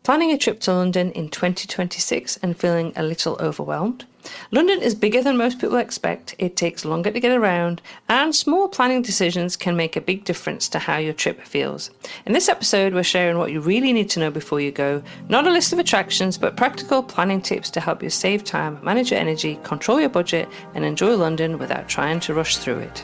Planning a trip to London in 2026 and feeling a little overwhelmed? London is bigger than most people expect, it takes longer to get around, and small planning decisions can make a big difference to how your trip feels. In this episode, we're sharing what you really need to know before you go, not a list of attractions, but practical planning tips to help you save time, manage your energy, control your budget, and enjoy London without trying to rush through it.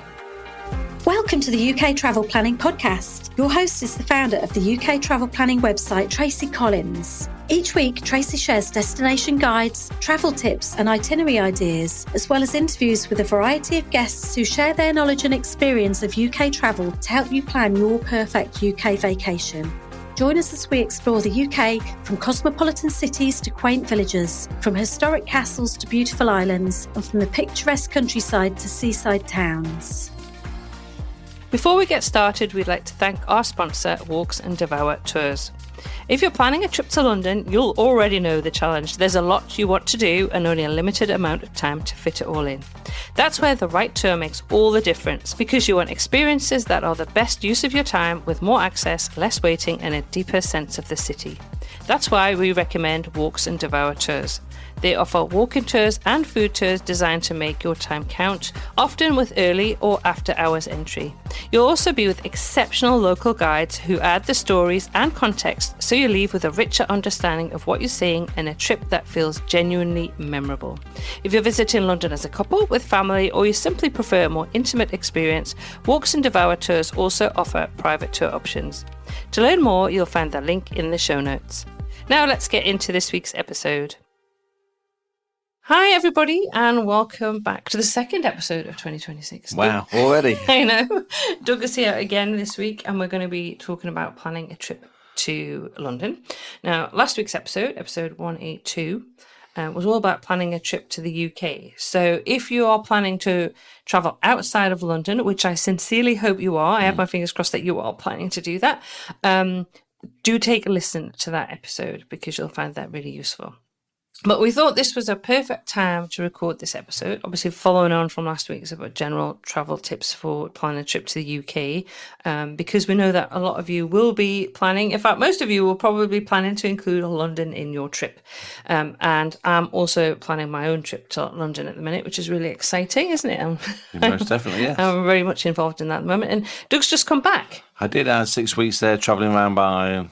Welcome to the UK Travel Planning Podcast. Your host is the founder of the UK Travel Planning website, Tracy Collins. Each week, Tracy shares destination guides, travel tips and itinerary ideas, as well as interviews with a variety of guests who share their knowledge and experience of UK travel to help you plan your perfect UK vacation. Join us as we explore the UK from cosmopolitan cities to quaint villages, from historic castles to beautiful islands, and from the picturesque countryside to seaside towns. Before we get started, we'd like to thank our sponsor, Walks and Devour Tours. If you're planning a trip to London, you'll already know the challenge. There's a lot you want to do and only a limited amount of time to fit it all in. That's where the right tour makes all the difference, because you want experiences that are the best use of your time, with more access, less waiting and a deeper sense of the city. That's why we recommend Walks and Devour Tours. They offer walking tours and food tours designed to make your time count, often with early or after hours entry. You'll also be with exceptional local guides who add the stories and context, so you leave with a richer understanding of what you're seeing and a trip that feels genuinely memorable. If you're visiting London as a couple, with family, or you simply prefer a more intimate experience, Walks and Devour Tours also offer private tour options. To learn more, you'll find the link in the show notes. Now let's get into this week's episode. Hi everybody, and welcome back to the second episode of 2026. Wow, already. I know. Doug is here again this week, and we're going to be talking about planning a trip to London. Now, last week's episode 182, was all about planning a trip to the UK. So if you are planning to travel outside of London, which I sincerely hope you are, I have my fingers crossed that you are planning to do that, do take a listen to that episode, because you'll find that really useful. But we thought this was a perfect time to record this episode, obviously following on from last week's about general travel tips for planning a trip to the UK, because we know that a lot of you will be planning, in fact, most of you will probably be planning to include London in your trip. And I'm also planning my own trip to London at the minute, which is really exciting, isn't it? Most definitely, yes. I'm very much involved in that at the moment. And Doug's just come back. I did. I had 6 weeks there travelling around by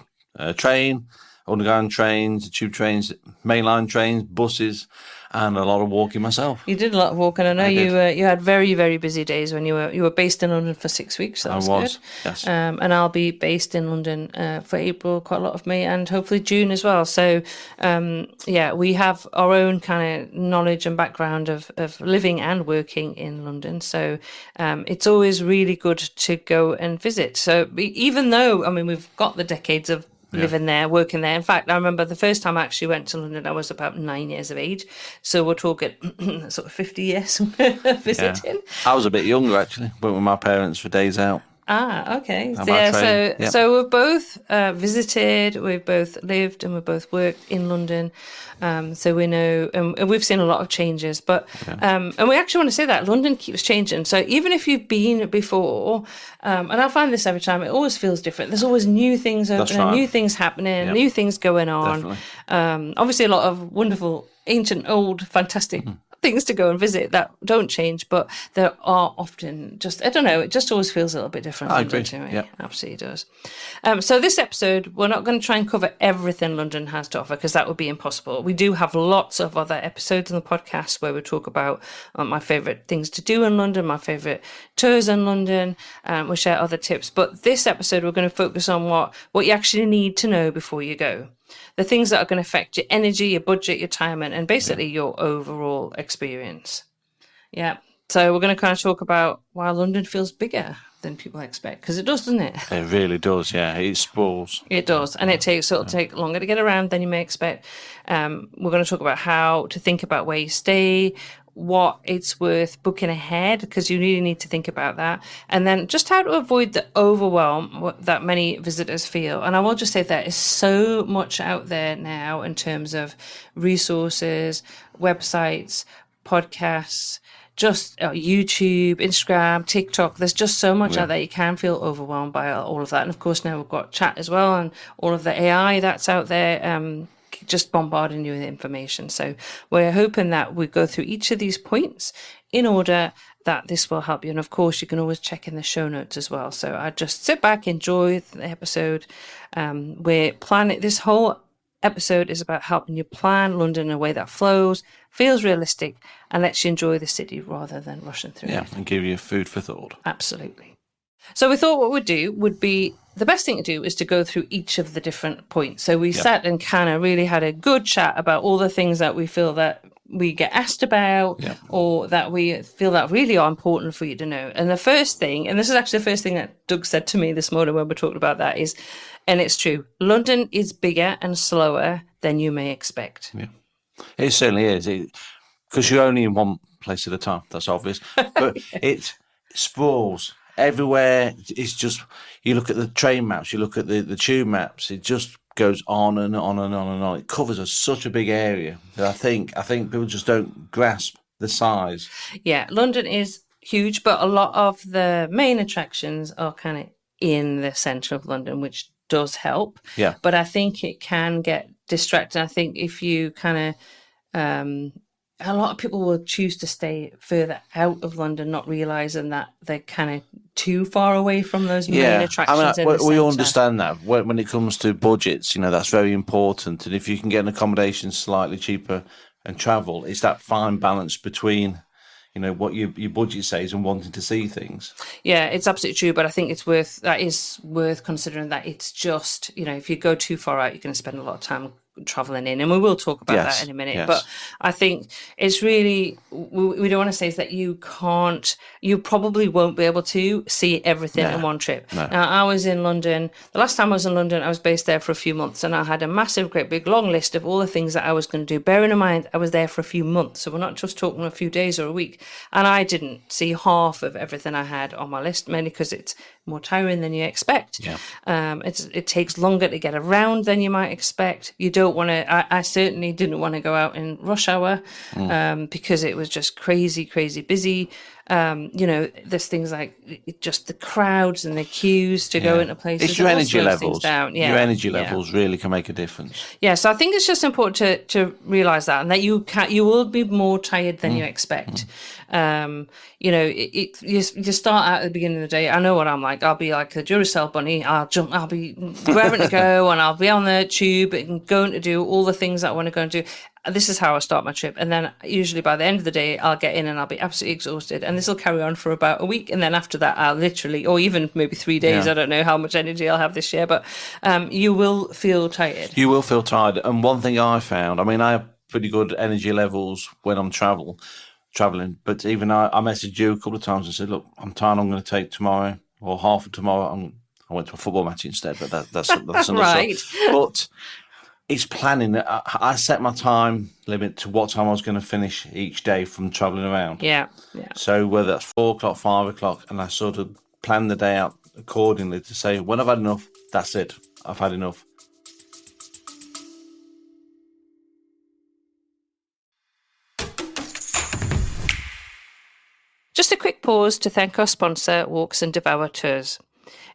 train, underground trains, tube trains, mainline trains, buses, and a lot of walking myself. You did a lot of walking. I know you had very, very busy days when you were based in London for 6 weeks. So I was, good. Yes. And I'll be based in London for April, quite a lot of May, and hopefully June as well. So, we have our own kind of knowledge and background of living and working in London. So it's always really good to go and visit. So even though, I mean, we've got the decades of living there, working there. In fact, I remember the first time I actually went to London, I was about 9 years of age. So we're talking sort of 50 years visiting. Yeah. I was a bit younger, actually. Went with my parents for days out. Ah, okay. So we've both visited, we've both lived, and we've both worked in London. So we know, and we've seen a lot of changes. But and we actually want to say that London keeps changing. So even if you've been before, and I find this every time, it always feels different. There's always new things opening, new things happening, new things going on. Obviously, a lot of wonderful, ancient, old, fantastic things to go and visit that don't change, but there are often just, I don't know, it just always feels a little bit different. I agree. Yeah, absolutely does. So this episode, we're not going to try and cover everything London has to offer, because that would be impossible. We do have lots of other episodes in the podcast where we talk about my favourite things to do in London, my favourite tours in London, we'll share other tips. But this episode, we're going to focus on what you actually need to know before you go. The things that are going to affect your energy, your budget, your time, and basically your overall experience. Yeah. So we're going to kind of talk about why London feels bigger than people expect, because it does, doesn't it? It really does, yeah. It sprawls. It does, and it'll take longer to get around than you may expect. We're going to talk about how to think about where you stay, what it's worth booking ahead, because you really need to think about that, and then just how to avoid the overwhelm that many visitors feel. And I will just say there is so much out there now in terms of resources, websites, podcasts, just YouTube, Instagram, TikTok. There's just so much out there. You can feel overwhelmed by all of that. And of course, now we've got chat as well, and all of the AI that's out there, just bombarding you with information. So we're hoping that we go through each of these points in order that this will help you. And of course, you can always check in the show notes as well. So I just sit back, enjoy the episode. We're planning this whole episode is about helping you plan London in a way that flows, feels realistic, and lets you enjoy the city rather than rushing through it. And give you food for thought. Absolutely. So we thought what we'd do would be, the best thing to do is to go through each of the different points. So we sat and kind of really had a good chat about all the things that we feel that we get asked about or that we feel that really are important for you to know. And the first thing, and this is actually the first thing that Doug said to me this morning when we talked about that, is, and it's true, London is bigger and slower than you may expect. Yeah, it certainly is. Because you're only in one place at a time, that's obvious. But it sprawls everywhere. It's just, you look at the train maps, you look at the tube maps, it just goes on and on and on and on. It covers such a big area that I think people just don't grasp the size. Yeah, London is huge, but a lot of the main attractions are kind of in the centre of London, which does help. Yeah. But I think it can get distracting. I think if you kind of, a lot of people will choose to stay further out of London, not realising that they're kind of too far away from those main attractions. I mean, we understand that when it comes to budgets, that's very important. And if you can get an accommodation slightly cheaper and travel, it's that fine balance between, what your budget says and wanting to see things. Yeah, it's absolutely true. But I think that is worth considering that it's just, if you go too far out, you're going to spend a lot of time traveling in, and we will talk about that in a minute. But I think it's really, we don't want to say is that you probably won't be able to see everything in one trip. Now, I was in London, the last time I was in London, I was based there for a few months, and I had a massive, great big long list of all the things that I was going to do. Bearing in mind, I was there for a few months, so we're not just talking a few days or a week, and I didn't see half of everything I had on my list, mainly because it's more tiring than you expect. It takes longer to get around than you might expect. You don't want to, I certainly didn't want to go out in rush hour because it was just crazy busy. There's things like just the crowds and the queues to go into places. It's your energy levels. Down. Your energy levels really can make a difference. Yeah, so I think it's just important to realise that, and that you will be more tired than you expect. You start out at the beginning of the day. I know what I'm like. I'll be like a Duracell bunny. I'll be raring to go, and I'll be on the tube and going to do all the things that I want to go and do. This is how I start my trip. And then usually by the end of the day, I'll get in and I'll be absolutely exhausted. And this will carry on for about a week. And then after that, I'll literally, or even maybe 3 days, I don't know how much energy I'll have this year, but you will feel tired. You will feel tired. And one thing I found, I have pretty good energy levels when I'm traveling. But even I messaged you a couple of times and said, look, I'm tired. I'm going to take tomorrow or half of tomorrow. I went to a football match instead, but that's another right. But it's planning. I set my time limit to what time I was going to finish each day from travelling around. Yeah. So whether that's 4 o'clock, 5 o'clock, and I sort of plan the day out accordingly to say, when I've had enough, that's it. I've had enough. Just a quick pause to thank our sponsor, Walks and Devour Tours.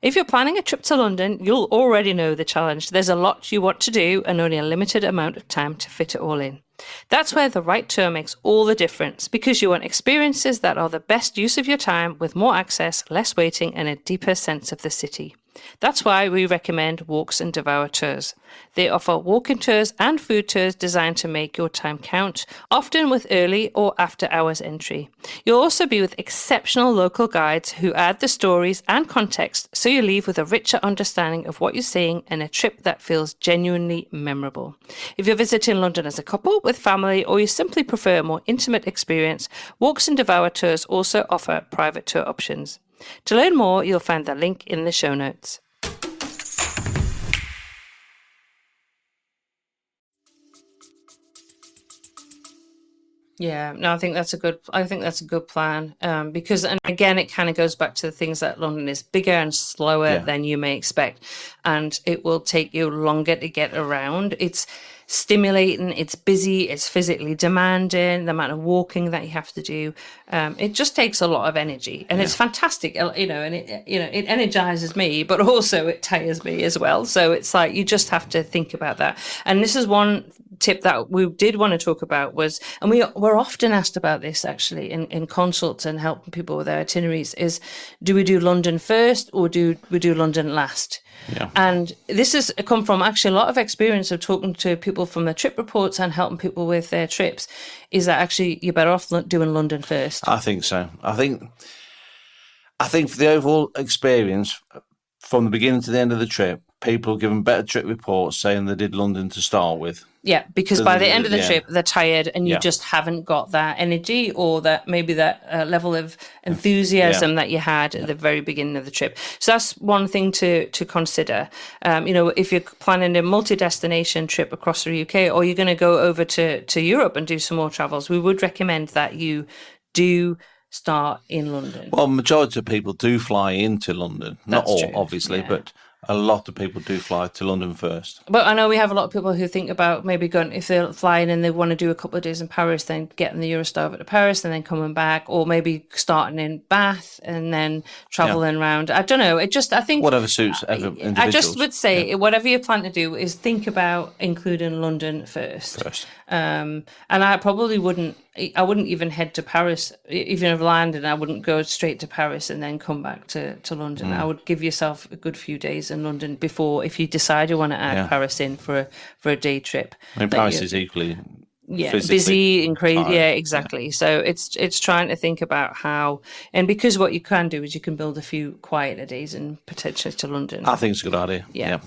If you're planning a trip to London, you'll already know the challenge. There's a lot you want to do and only a limited amount of time to fit it all in. That's where the right tour makes all the difference, because you want experiences that are the best use of your time, with more access, less waiting, and a deeper sense of the city. That's why we recommend Walks and Devour Tours. They offer walking tours and food tours designed to make your time count, often with early or after hours entry. You'll also be with exceptional local guides who add the stories and context, so you leave with a richer understanding of what you're seeing and a trip that feels genuinely memorable. If you're visiting London as a couple, with family, or you simply prefer a more intimate experience, Walks and Devour Tours also offer private tour options. To learn more, you'll find the link in the show notes. Yeah, no, I think that's a good plan. Because, and again, it kind of goes back to the things that London is bigger and slower Yeah. than you may expect, and it will take you longer to get around. It's stimulating, it's busy, it's physically demanding. The amount of walking that you have to do, it just takes a lot of energy, and it's fantastic, and it energizes me, but also it tires me as well. So it's like you just have to think about that. And this is one tip that we did want to talk about was, and we're often asked about this actually in consults and helping people with their itineraries, is do we do London first or do we do London last? Yeah. And this has come from actually a lot of experience of talking to people from their trip reports and helping people with their trips, is that actually you're better off doing London first. I think so. I think for the overall experience, from the beginning to the end of the trip, people give them better trip reports saying they did London to start with. Yeah, because by the end of the Yeah. trip, they're tired and you Yeah. just haven't got that energy or that maybe that level of enthusiasm that you had at the very beginning of the trip. So that's one thing to consider. If you're planning a multi-destination trip across the UK, or you're going to go over to Europe and do some more travels, we would recommend that you do start in London. Well, majority of people do fly into London. Not That's all, true, obviously, yeah. but a lot of people do fly to London first. But I know we have a lot of people who think about maybe going, if they're flying and they want to do a couple of days in Paris, then getting the Eurostar over to Paris and then coming back, or maybe starting in Bath and then traveling around. I don't know. I think Whatever suits every individuals. I just would say whatever you plan to do is think about including London first. And I probably wouldn't even head to Paris, even if I landed, I wouldn't go straight to Paris and then come back to London. I would give yourself a good few days in London before, if you decide you want to add Paris in for a day trip. I mean, Paris is equally busy and crazy. tired. Yeah, exactly. So it's trying to think about how, and because what you can do is you can build a few quieter days and potentially to London. I think it's a good idea. Yeah.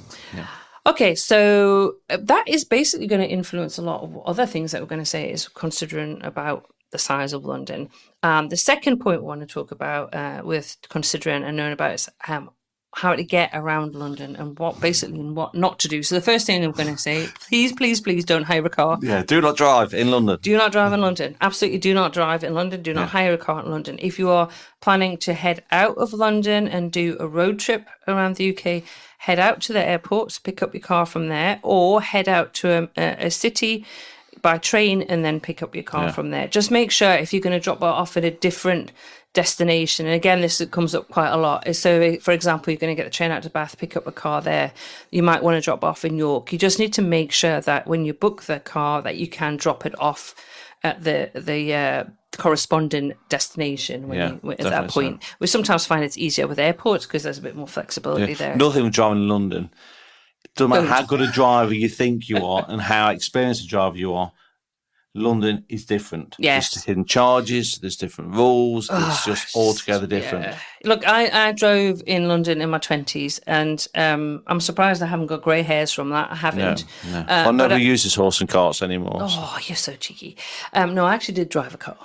Okay, so that is basically going to influence a lot of other things that we're going to say, is considering about the size of London. The second point we want to talk about with considering and knowing about is how to get around London and what not to do. So the first thing I'm going to say, please don't hire a car. Yeah, do not drive in London. Do not drive in London. Absolutely do not drive in London. Do not hire a car in London. If you are planning to head out of London and do a road trip around the UK, head out to the airports, pick up your car from there, or head out to a city by train and then pick up your car from there. Just make sure if you're going to drop it off at a different destination, and again, this comes up quite a lot. So, for example, you're going to get the train out to Bath, pick up a car there. You might want to drop off in York. You just need to make sure that when you book the car, that you can drop it off at the corresponding destination at that point. So. We sometimes find it's easier with airports because there's a bit more flexibility there. Nothing with driving in London. It doesn't matter how good a driver you think you are and how experienced a driver you are. London is different. Yes. There's hidden charges, there's different rules, it's just altogether different. Yeah. Look, I drove in London in my 20s and I'm surprised I haven't got grey hairs from that. I haven't. No. I never use this horse and carts anymore. Oh, you're so cheeky. No, I actually did drive a car.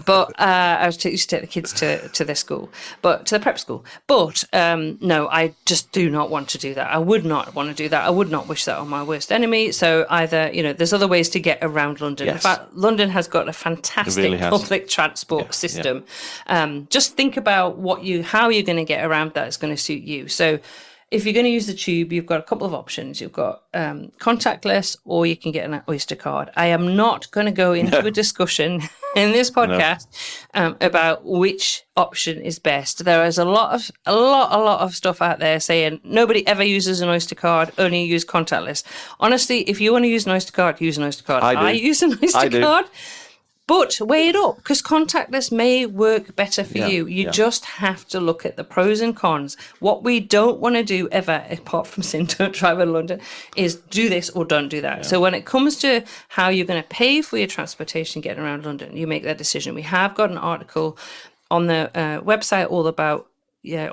But I used to take the kids to their school, to the prep school. But no, I just do not want to do that. I would not want to do that. I would not wish that on my worst enemy. So either, there's other ways to get around London. Yes. In fact, London has got a fantastic public transport system. Just think about how you're going to get around that is going to suit you. So if you're going to use the tube, you've got a couple of options. You've got contactless, or you can get an Oyster card. I am not going to go into a discussion in this podcast about which option is best. There is a lot of stuff out there saying nobody ever uses an Oyster card, only use contactless. Honestly, if you want to use an Oyster card, use an Oyster card. I use an Oyster card. But weigh it up, because contactless may work better for you. You just have to look at the pros and cons. What we don't want to do ever, apart from saying don't drive in London, is do this or don't do that. So when it comes to how you're going to pay for your transportation getting around London, you make that decision. We have got an article on the website all about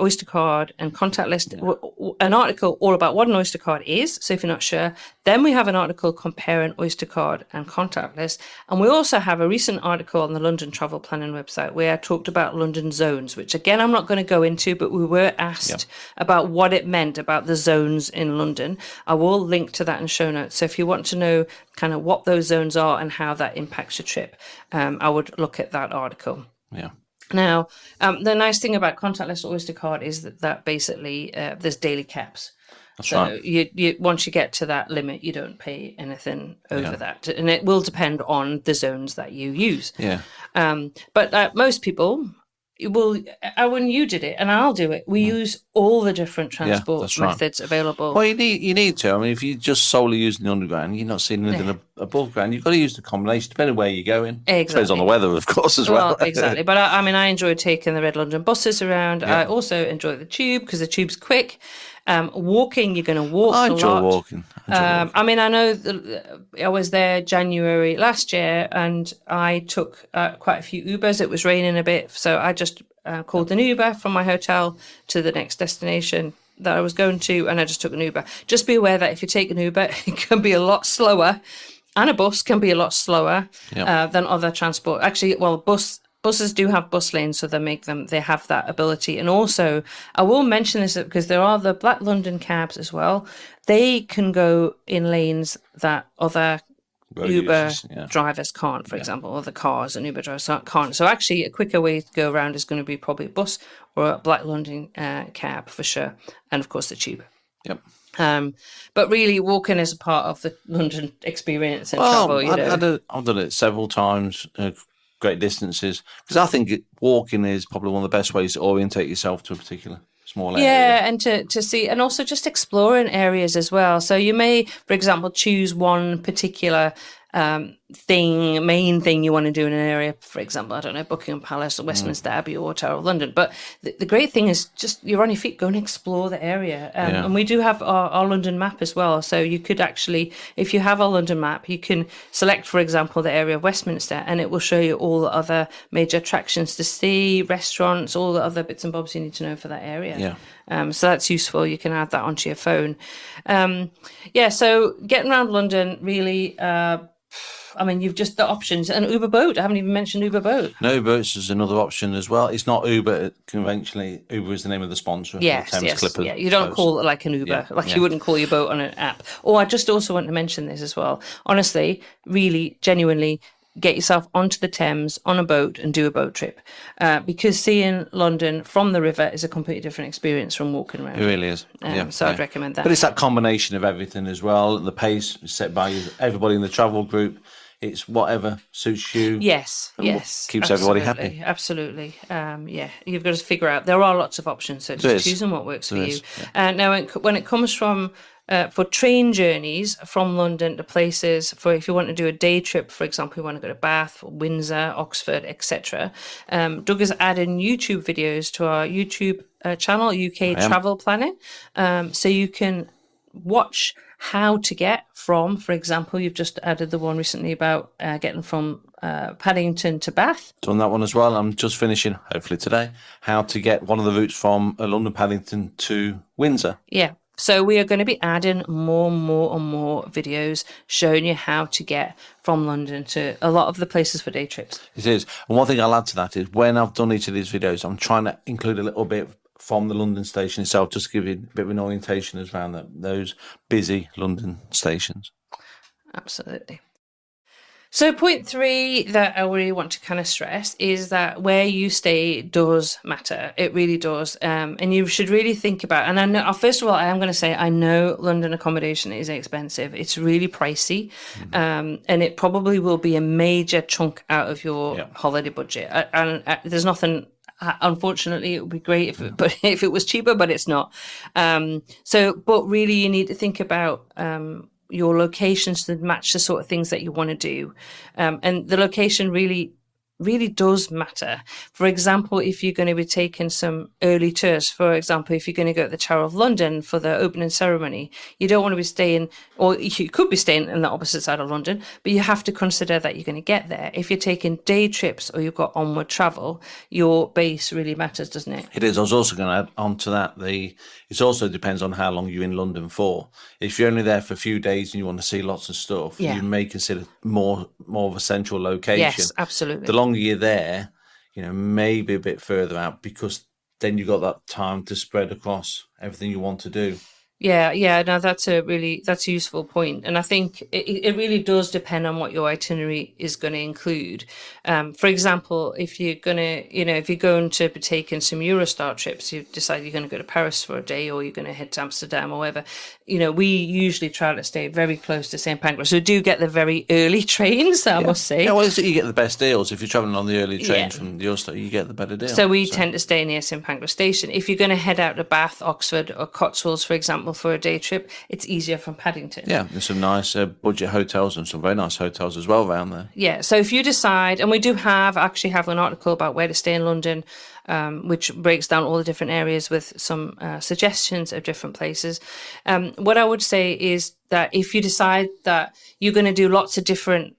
Oyster card and contactless, an article all about what an Oyster card is. So if you're not sure, then we have an article comparing Oyster card and contactless. And we also have a recent article on the London Travel Planning website where I talked about London zones, which again, I'm not going to go into, but we were asked about what it meant about the zones in London. I will link to that in show notes. So if you want to know kind of what those zones are and how that impacts your trip, I would look at that article. Yeah. Now, the nice thing about contactless Oyster card is that basically there's daily caps. That's so right. you once you get to that limit, you don't pay anything over that, and it will depend on the zones that you use. Yeah. But most people will. When you did it, and I'll do it, we use all the different transport that's right. methods available. Well, you need to. I mean, if you're just solely using the underground, you're not seeing anything above ground. You've got to use the combination, depending where you're going. Exactly. Depends on the weather, of course, as well. Exactly. But I mean, I enjoy taking the Red London buses around. Yeah. I also enjoy the tube because the tube's quick. Walking, you're going to walk a lot. I enjoy walking. I mean, I know I was there January last year and I took quite a few Ubers. It was raining a bit. So I just called an Uber from my hotel to the next destination that I was going to, and I just took an Uber. Just be aware that if you take an Uber, it can be a lot slower, and a bus can be a lot slower than other transport. Actually, well, buses do have bus lanes, so they have that ability. And also, I will mention this because there are the Black London cabs as well. They can go in lanes that other Uber drivers can't, for example, or the cars and Uber drivers can't. So actually, a quicker way to go around is going to be probably a bus or a Black London cab for sure. And of course, the tube. Yep. But really, walking is a part of the London experience and travel. I've done it several times. Great distances, because I think walking is probably one of the best ways to orientate yourself to a particular small area. Yeah, and to see, and also just exploring areas as well. So you may, for example, choose one particular main thing you want to do in an area. For example, I don't know, Buckingham Palace or Westminster Abbey or Tower of London. But the great thing is just you're on your feet, go and explore the area. And we do have our London map as well. So you could actually, if you have a London map, you can select, for example, the area of Westminster, and it will show you all the other major attractions to see, restaurants, all the other bits and bobs you need to know for that area. Yeah. So that's useful. You can add that onto your phone. So getting around London really... I mean, you've just the options. And Uber Boat, I haven't even mentioned Uber Boat. No, Boats is another option as well. It's not Uber conventionally. Uber is the name of the sponsor. Yes, Thames Clippers. Yeah, you don't call it like an Uber, you wouldn't call your boat on an app. I just also want to mention this as well. Honestly, really, genuinely, get yourself onto the Thames on a boat and do a boat trip, because seeing London from the river is a completely different experience from walking around. It really is. So I'd recommend that. But it's that combination of everything as well. The pace is set by everybody in the travel group. It's whatever suits you. Yes. Keeps everybody happy. Absolutely. You've got to figure out. There are lots of options, so just choosing what works for you. Now, when it comes from for train journeys from London to places, for if you want to do a day trip, for example, you want to go to Bath, Windsor, Oxford, etc. Doug has added YouTube videos to our YouTube channel, UK Travel Planning, so you can watch how to get from, for example, you've just added the one recently about getting from Paddington to Bath. Done that one as well. I'm just finishing, hopefully today, how to get one of the routes from London Paddington to Windsor. Yeah. So we are going to be adding more videos showing you how to get from London to a lot of the places for day trips. It is. And one thing I'll add to that is when I've done each of these videos, I'm trying to include a little bit from the London station itself, just to give you a bit of an orientation around those busy London stations. Absolutely. So point 3 that I really want to kind of stress is that where you stay does matter. It really does. And you should really think about, and I know, first of all, I am going to say, I know London accommodation is expensive. It's really pricey. And it probably will be a major chunk out of your holiday budget. And there's nothing... Unfortunately, it would be great if it was cheaper, but it's not. But really, you need to think about your locations to match the sort of things that you want to do. And the location really really does matter. For example, if you're going to be taking some early tours, for example, if you're going to go to the Tower of London for the opening ceremony, you don't want to be staying, or you could be staying in the opposite side of London, but you have to consider that you're going to get there. If you're taking day trips or you've got onward travel, your base really matters, doesn't it? It is. I was also going to add on to that. It also depends on how long you're in London for. If you're only there for a few days and you want to see lots of stuff, Yeah. you may consider more of a central location. Yes, absolutely. The longer you're there, maybe a bit further out, because then you've got that time to spread across everything you want to do. Yeah, no, that's a useful point. And I think it really does depend on what your itinerary is going to include. For example, if you're going to be taking some Eurostar trips, you decide you're going to go to Paris for a day, or you're going to head to Amsterdam or whatever, we usually try to stay very close to St. Pancras. So we do get the very early trains, I must say. Yeah, well, you get the best deals. If you're travelling on the early trains from the Oyster, you get the better deal. So we tend to stay near St. Pancras Station. If you're going to head out to Bath, Oxford or Cotswolds, for example, for a day trip, it's easier from Paddington. Yeah, there's some nice budget hotels and some very nice hotels as well around there. Yeah, so if you decide, and we do actually have an article about where to stay in London, which breaks down all the different areas with some suggestions of different places. What I would say is that if you decide that you're going to do lots of different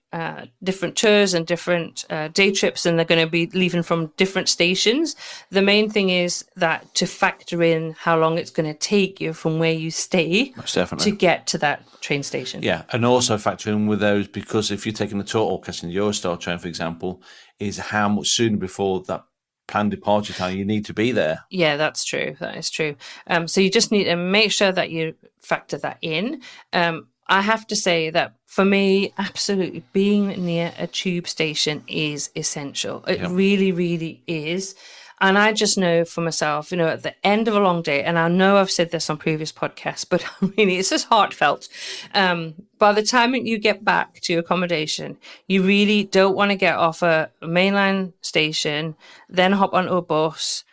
tours and different day trips, and they're going to be leaving from different stations, the main thing is that to factor in how long it's going to take you from where you stay to get to that train station. Yeah, and also factor in with those, because if you're taking a tour or catching the Eurostar train, for example, is how much sooner before that planned departure time you need to be there. Yeah, that's true. That is true. So you just need to make sure that you factor that in. I have to say that for me, absolutely being near a tube station is essential. It really, really is. And I just know for myself, at the end of a long day, and I know I've said this on previous podcasts, but really it's just heartfelt. By the time you get back to your accommodation, you really don't want to get off a mainline station, then hop onto a bus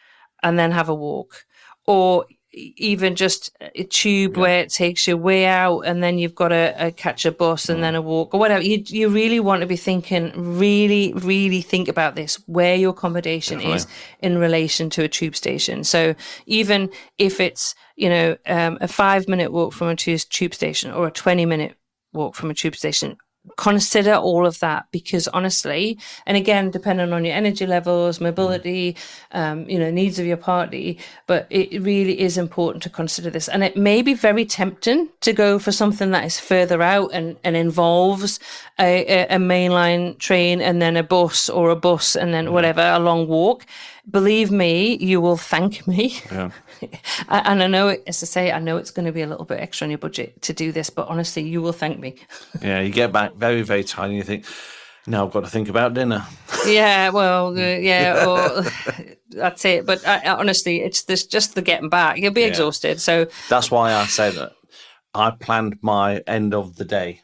and then have a walk, or even just a tube where it takes you way out and then you've got to catch a bus and then a walk or whatever. You really want to be thinking, really, really think about this, where your accommodation is in relation to a tube station. So even if it's, a 5-minute walk from a tube station or a 20-minute walk from a tube station, consider all of that, because honestly, and again, depending on your energy levels, mobility, needs of your party, but it really is important to consider this. And it may be very tempting to go for something that is further out and involves a mainline train and then a bus and then whatever, a long walk. Believe me, you will thank me. Yeah. And I know, as I say, I know it's going to be a little bit extra on your budget to do this, but honestly, you will thank me. Yeah, you get back very, very tired and you think, now I've got to think about dinner. Yeah, well, or that's it. But honestly, it's just the getting back. You'll be exhausted. So that's why I say that I planned my end of the day.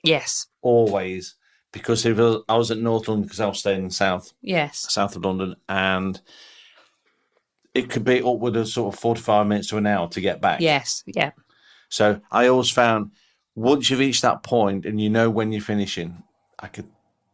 Yes. Always. Because if I was at North London, because I was staying in south of London, and it could be upward of sort of 45 minutes to an hour to get back. Yes, yeah. So I always found once you reach that point and you know when you're finishing,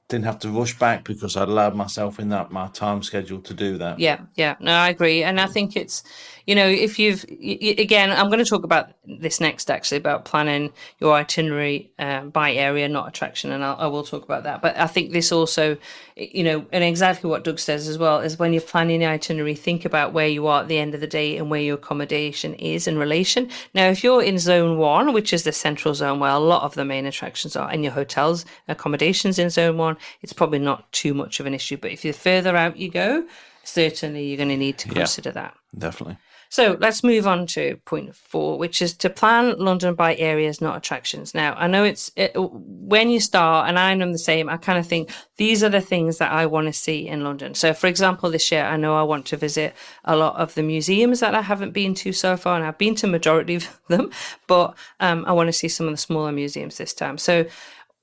didn't have to rush back because I'd allowed myself in my time schedule to do that. Yeah. No, I agree. And I think it's, if again, I'm going to talk about this next, actually, about planning your itinerary by area, not attraction. And I will talk about that. But I think this also, and exactly what Doug says as well, is when you're planning the itinerary, think about where you are at the end of the day and where your accommodation is in relation. Now, if you're in zone 1, which is the central zone where a lot of the main attractions are, and your hotels, accommodations in zone 1, it's probably not too much of an issue. But if the further out you go, certainly you're going to need to consider that. Definitely. So let's move on to point 4, which is to plan London by areas, not attractions. Now, I know when you start, and I'm the same, I kind of think these are the things that I want to see in London. So, for example, this year, I know I want to visit a lot of the museums that I haven't been to so far, and I've been to majority of them, but I want to see some of the smaller museums this time. So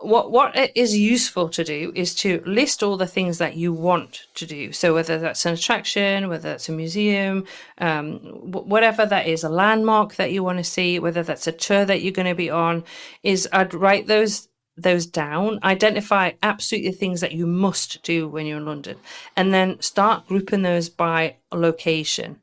what it is useful to do is to list all the things that you want to do. So whether that's an attraction, whether that's a museum, whatever that is, a landmark that you want to see, whether that's a tour that you're going to be on, I'd write those those down, identify absolutely the things that you must do when you're in London, and then start grouping those by location.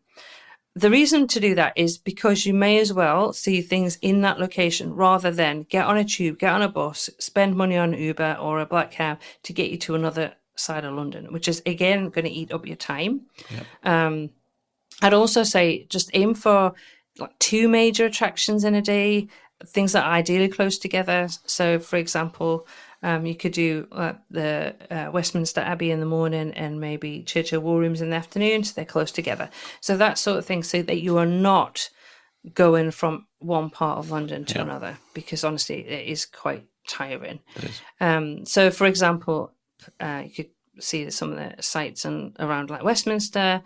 The reason to do that is because you may as well see things in that location rather than get on a tube, get on a bus, spend money on Uber or a black cab to get you to another side of London, which is again going to eat up your time. Yep. I'd also say just aim for like 2 major attractions in a day, things that are ideally close together. So, for example, you could do the Westminster Abbey in the morning and maybe Churchill War Rooms in the afternoon, so they're close together. So that sort of thing, so that you are not going from one part of London to another, because honestly, it is quite tiring. It is. So, for example, you could see some of the sites around like Westminster,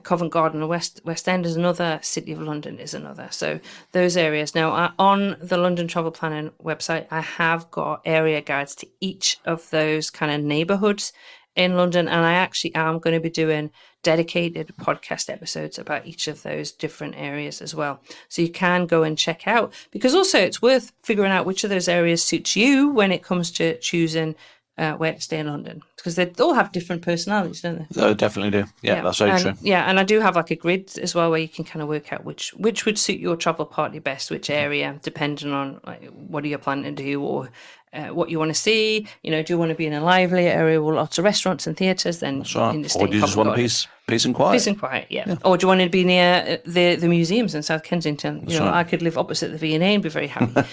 Covent Garden, or West End is another, City of London is another. So those areas. Now, on the London Travel Planning website, I have got area guides to each of those kind of neighbourhoods in London, and I actually am going to be doing dedicated podcast episodes about each of those different areas as well. So you can go and check out, because also it's worth figuring out which of those areas suits you when it comes to choosing where to stay in London, because they all have different personalities, don't they? They definitely do. Yeah, that's very true. Yeah, and I do have like a grid as well where you can kind of work out which would suit your travel party best, which area, depending on like what are you planning to do or what you want to see. You know, do you want to be in a lively area with lots of restaurants and theatres? Then That's right. you need to stay Or in do you just Covent want Garden. peace and quiet? Peace and quiet, yeah. Or do you want to be near the museums in South Kensington? You know, right. I could live opposite the V&A and be very happy.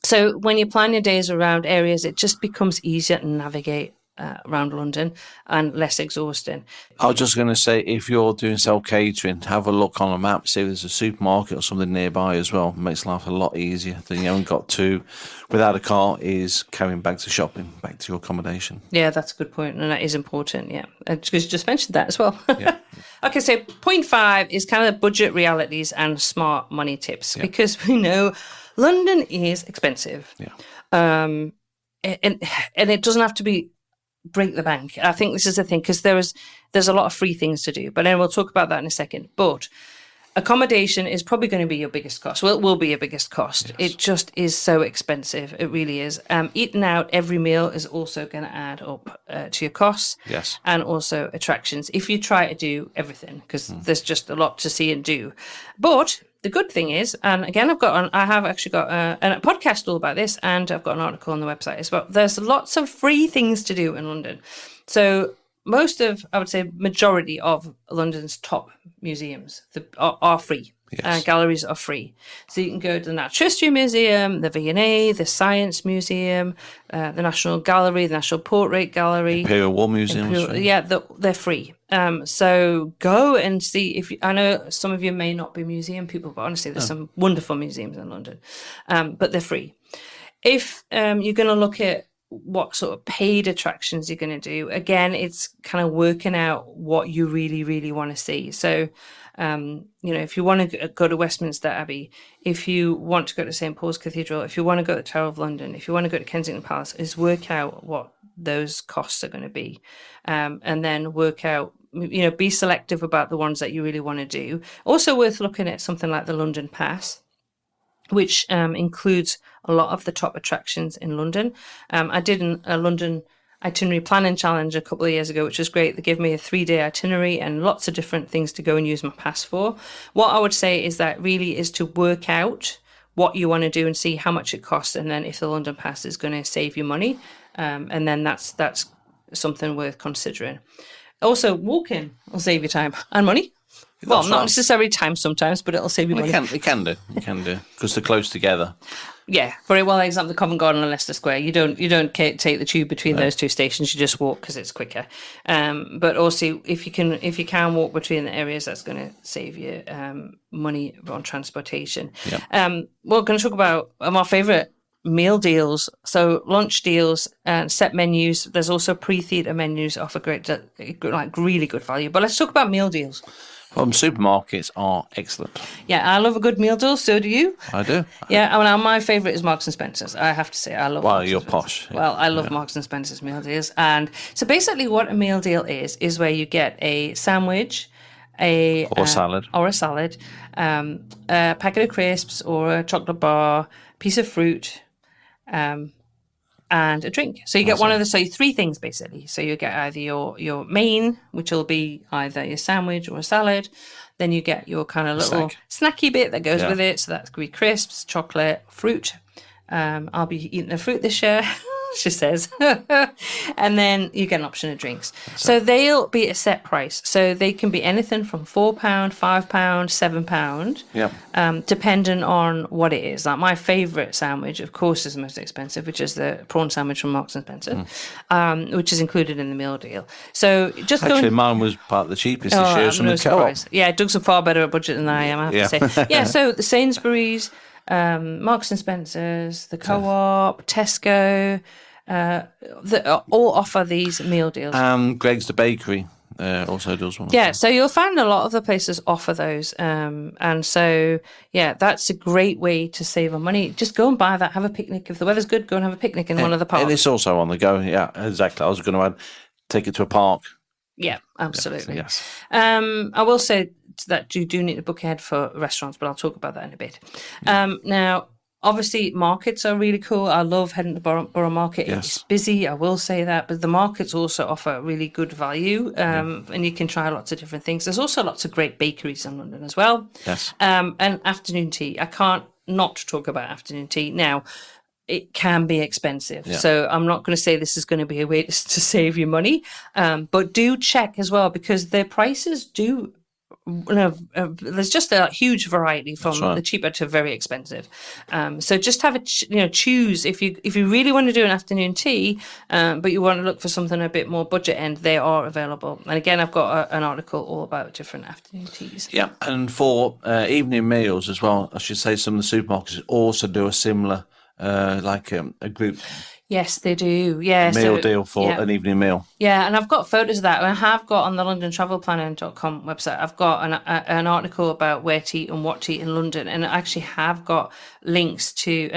So when you plan your days around areas, it just becomes easier to navigate around London and less exhausting. I was just going to say, if you're doing self-catering, have a look on a map, see if there's a supermarket or something nearby as well. It makes life a lot easier than you haven't got to, without a car, is carrying back to shopping, back to your accommodation. Yeah, that's a good point, and that is important, yeah. Because you just mentioned that as well. Yeah. Okay, so point 5 is kind of the budget realities and smart money tips, because we know London is expensive. Yeah. And it doesn't have to be break the bank. I think this is the thing, because there's a lot of free things to do, but then we'll talk about that in a second. But accommodation is probably going to be your biggest cost. Well, it will be your biggest cost. Yes. It just is so expensive. It really is. Eating out every meal is also going to add up to your costs. Yes. And also attractions, if you try to do everything, because there's just a lot to see and do. But the good thing is, and again, I have actually got a podcast all about this, and I've got an article on the website as well. There's lots of free things to do in London. So I would say majority of London's top museums are free. Yes. Galleries are free. So you can go to the Natural History Museum, the V&A, the Science Museum, the National Gallery, the National Portrait Gallery. Imperial War Museum. Yeah, they're free. So go and see. I know some of you may not be museum people, but honestly, there's some wonderful museums in London. But they're free. If you're going to look at what sort of paid attractions you're going to do, again, it's kind of working out what you really, really want to see. So, if you want to go to Westminster Abbey, if you want to go to St. Paul's Cathedral, if you want to go to the Tower of London, if you want to go to Kensington Palace, is work out what those costs are going to be. And then work out, be selective about the ones that you really want to do. Also worth looking at something like the London Pass, which includes a lot of the top attractions in London. I did a London itinerary planning challenge a couple of years ago, which was great. They gave me a 3-day itinerary and lots of different things to go and use my pass for. What I would say is that really is to work out what you want to do and see how much it costs, and then if the London Pass is going to save you money, and then that's something worth considering. Also, walking will save you time and money. Well, not necessarily time sometimes, but it'll save you money. It can do, because they're close together. Yeah, for example, the Covent Garden and Leicester Square, you don't take the tube between those two stations. You just walk because it's quicker. But also, if you can walk between the areas, that's going to save you money on transportation. Yep. We're going to talk about my favourite meal deals. So lunch deals and set menus. There's also pre-theatre menus offer great, really good value. But let's talk about meal deals. Supermarkets are excellent. Yeah, I love a good meal deal. So do you? I do. Yeah, my favourite is Marks and Spencer's. I have to say, I love. Well, you're posh. Yeah. Well, I love Marks and Spencer's meal deals, and so basically, what a meal deal is where you get a sandwich, or a salad, a packet of crisps, or a chocolate bar, piece of fruit, and a drink. So you get one of the, so 3 things basically. So you get either your main, which will be either your sandwich or a salad. Then you get your kind of little snacky bit that goes with it. So that could be crisps, chocolate, fruit. I'll be eating the fruit this year, she says. And then you get an option of drinks. So they'll be a set price. So they can be anything from £4, £5, £7. Yeah. Depending on what it is. Like my favourite sandwich, of course, is the most expensive, which is the prawn sandwich from Marks and Spencer, which is included in the meal deal. So just actually, mine was part of the cheapest this year from the co-op. Yeah, Doug's a far better budget than I am, I have to say. Yeah, so the Sainsbury's, Marks and Spencer's, the Co-op, Tesco, all offer these meal deals. Greg's the bakery also does one. Yeah, so you'll find a lot of the places offer those. And so, yeah, that's a great way to save on money. Just go and buy that, have a picnic. If the weather's good, go and have a picnic in one of the parks. And it's also on the go. Yeah, exactly. I was going to add, take it to a park. Yeah, absolutely. Yes. I will say that you do need to book ahead for restaurants, but I'll talk about that in a bit. Now, obviously, markets are really cool. I love heading to Borough Market. Yes. It's busy, I will say that, but the markets also offer really good value, and you can try lots of different things. There's also lots of great bakeries in London as well. Yes. And afternoon tea. I can't not talk about afternoon tea. Now, it can be expensive. Yeah. So I'm not going to say this is going to be a way to save you money, but do check as well, because their prices do... there's just a huge variety from the cheaper to very expensive. So just have choose if you really want to do an afternoon tea, but you want to look for something a bit more budget end. They are available. And again, I've got an article all about different afternoon teas. Yeah, and for evening meals as well, I should say some of the supermarkets also do a similar a group. Yes, they do. Yeah, meal deal for an evening meal. Yeah, and I've got photos of that. I have got on the LondonTravelPlanning.com website, I've got an article about where to eat and what to eat in London, and I actually have got links to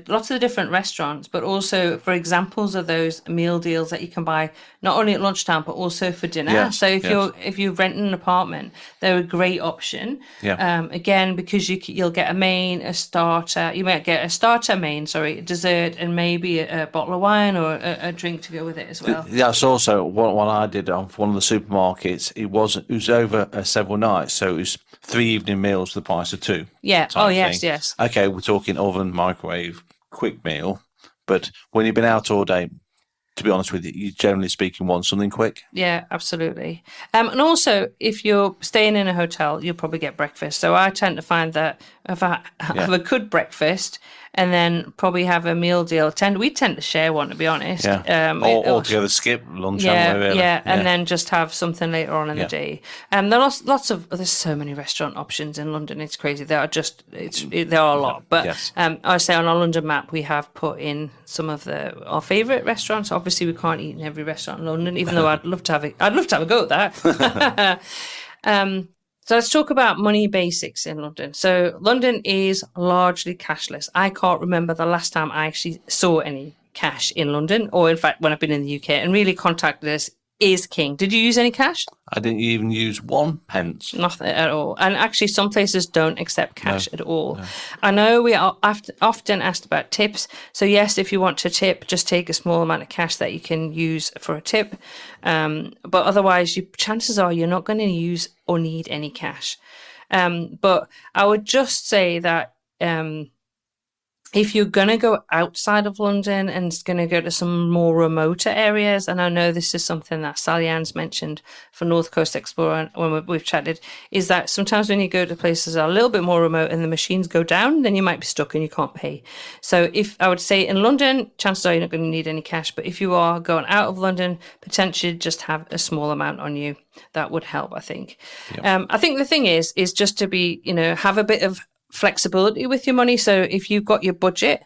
lots of the different restaurants, but also for examples of those meal deals that you can buy not only at lunchtime but also for dinner. Yes, so if you're renting an apartment, they're a great option. Yeah. Again, because you'll get a main, a starter. You might get a starter, main, a dessert, and maybe a bottle of wine or a drink to go with it as well. That's also what I did on one of the supermarkets. It was over several nights, so it was 3 evening meals for the price of 2. Yeah. Oh, yes, thing. Yes. Okay, we're talking oven, microwave, quick meal, but when you've been out all day, to be honest with you, you generally speaking want something quick. Yeah, absolutely. And also, if you're staying in a hotel, you'll probably get breakfast. So I tend to find that if I have a good breakfast and then probably have a meal deal, we tend to share one, to be honest. Yeah. Or together skip lunch. And then just have something later on in the day. There's there's so many restaurant options in London. It's crazy. There are a lot. But I say on our London map, we have put in some of our favourite restaurants. Obviously, we can't eat in every restaurant in London, even though I'd love to have a go at that. So let's talk about money basics in London. So London is largely cashless. I can't remember the last time I actually saw any cash in London, or in fact, when I've been in the UK, and really contactless is king. Did you use any cash? I didn't even use 1 pence. Nothing at all. And actually, some places don't accept cash at all. No. I know we are often asked about tips. So yes, if you want to tip, just take a small amount of cash that you can use for a tip. But otherwise, chances are you're not going to use or need any cash. But I would just say that if you're going to go outside of London and it's going to go to some more remoter areas, and I know this is something that Sally Ann's mentioned for North Coast Explorer when we've chatted, is that sometimes when you go to places that are a little bit more remote and the machines go down, then you might be stuck and you can't pay. So I would say in London, chances are you're not going to need any cash, but if you are going out of London, potentially just have a small amount on you. That would help, I think. Yep. I think the thing is just to be, have a bit of flexibility with your money. So if you've got your budget,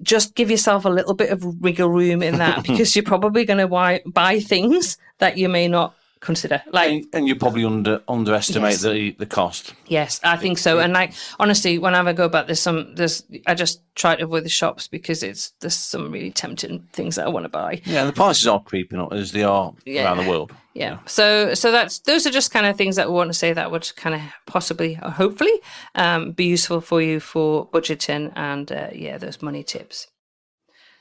just give yourself a little bit of wiggle room in that, because you're probably going to buy things that you may not consider. And you probably underestimate Yes. the cost. Yes, I think so. And honestly, whenever I go back, I just try to avoid the shops because there's some really tempting things that I want to buy. Yeah, the prices are creeping up as they are around the world. Yeah. So those are just kind of things that we want to say that would kind of possibly or hopefully be useful for you for budgeting and those money tips.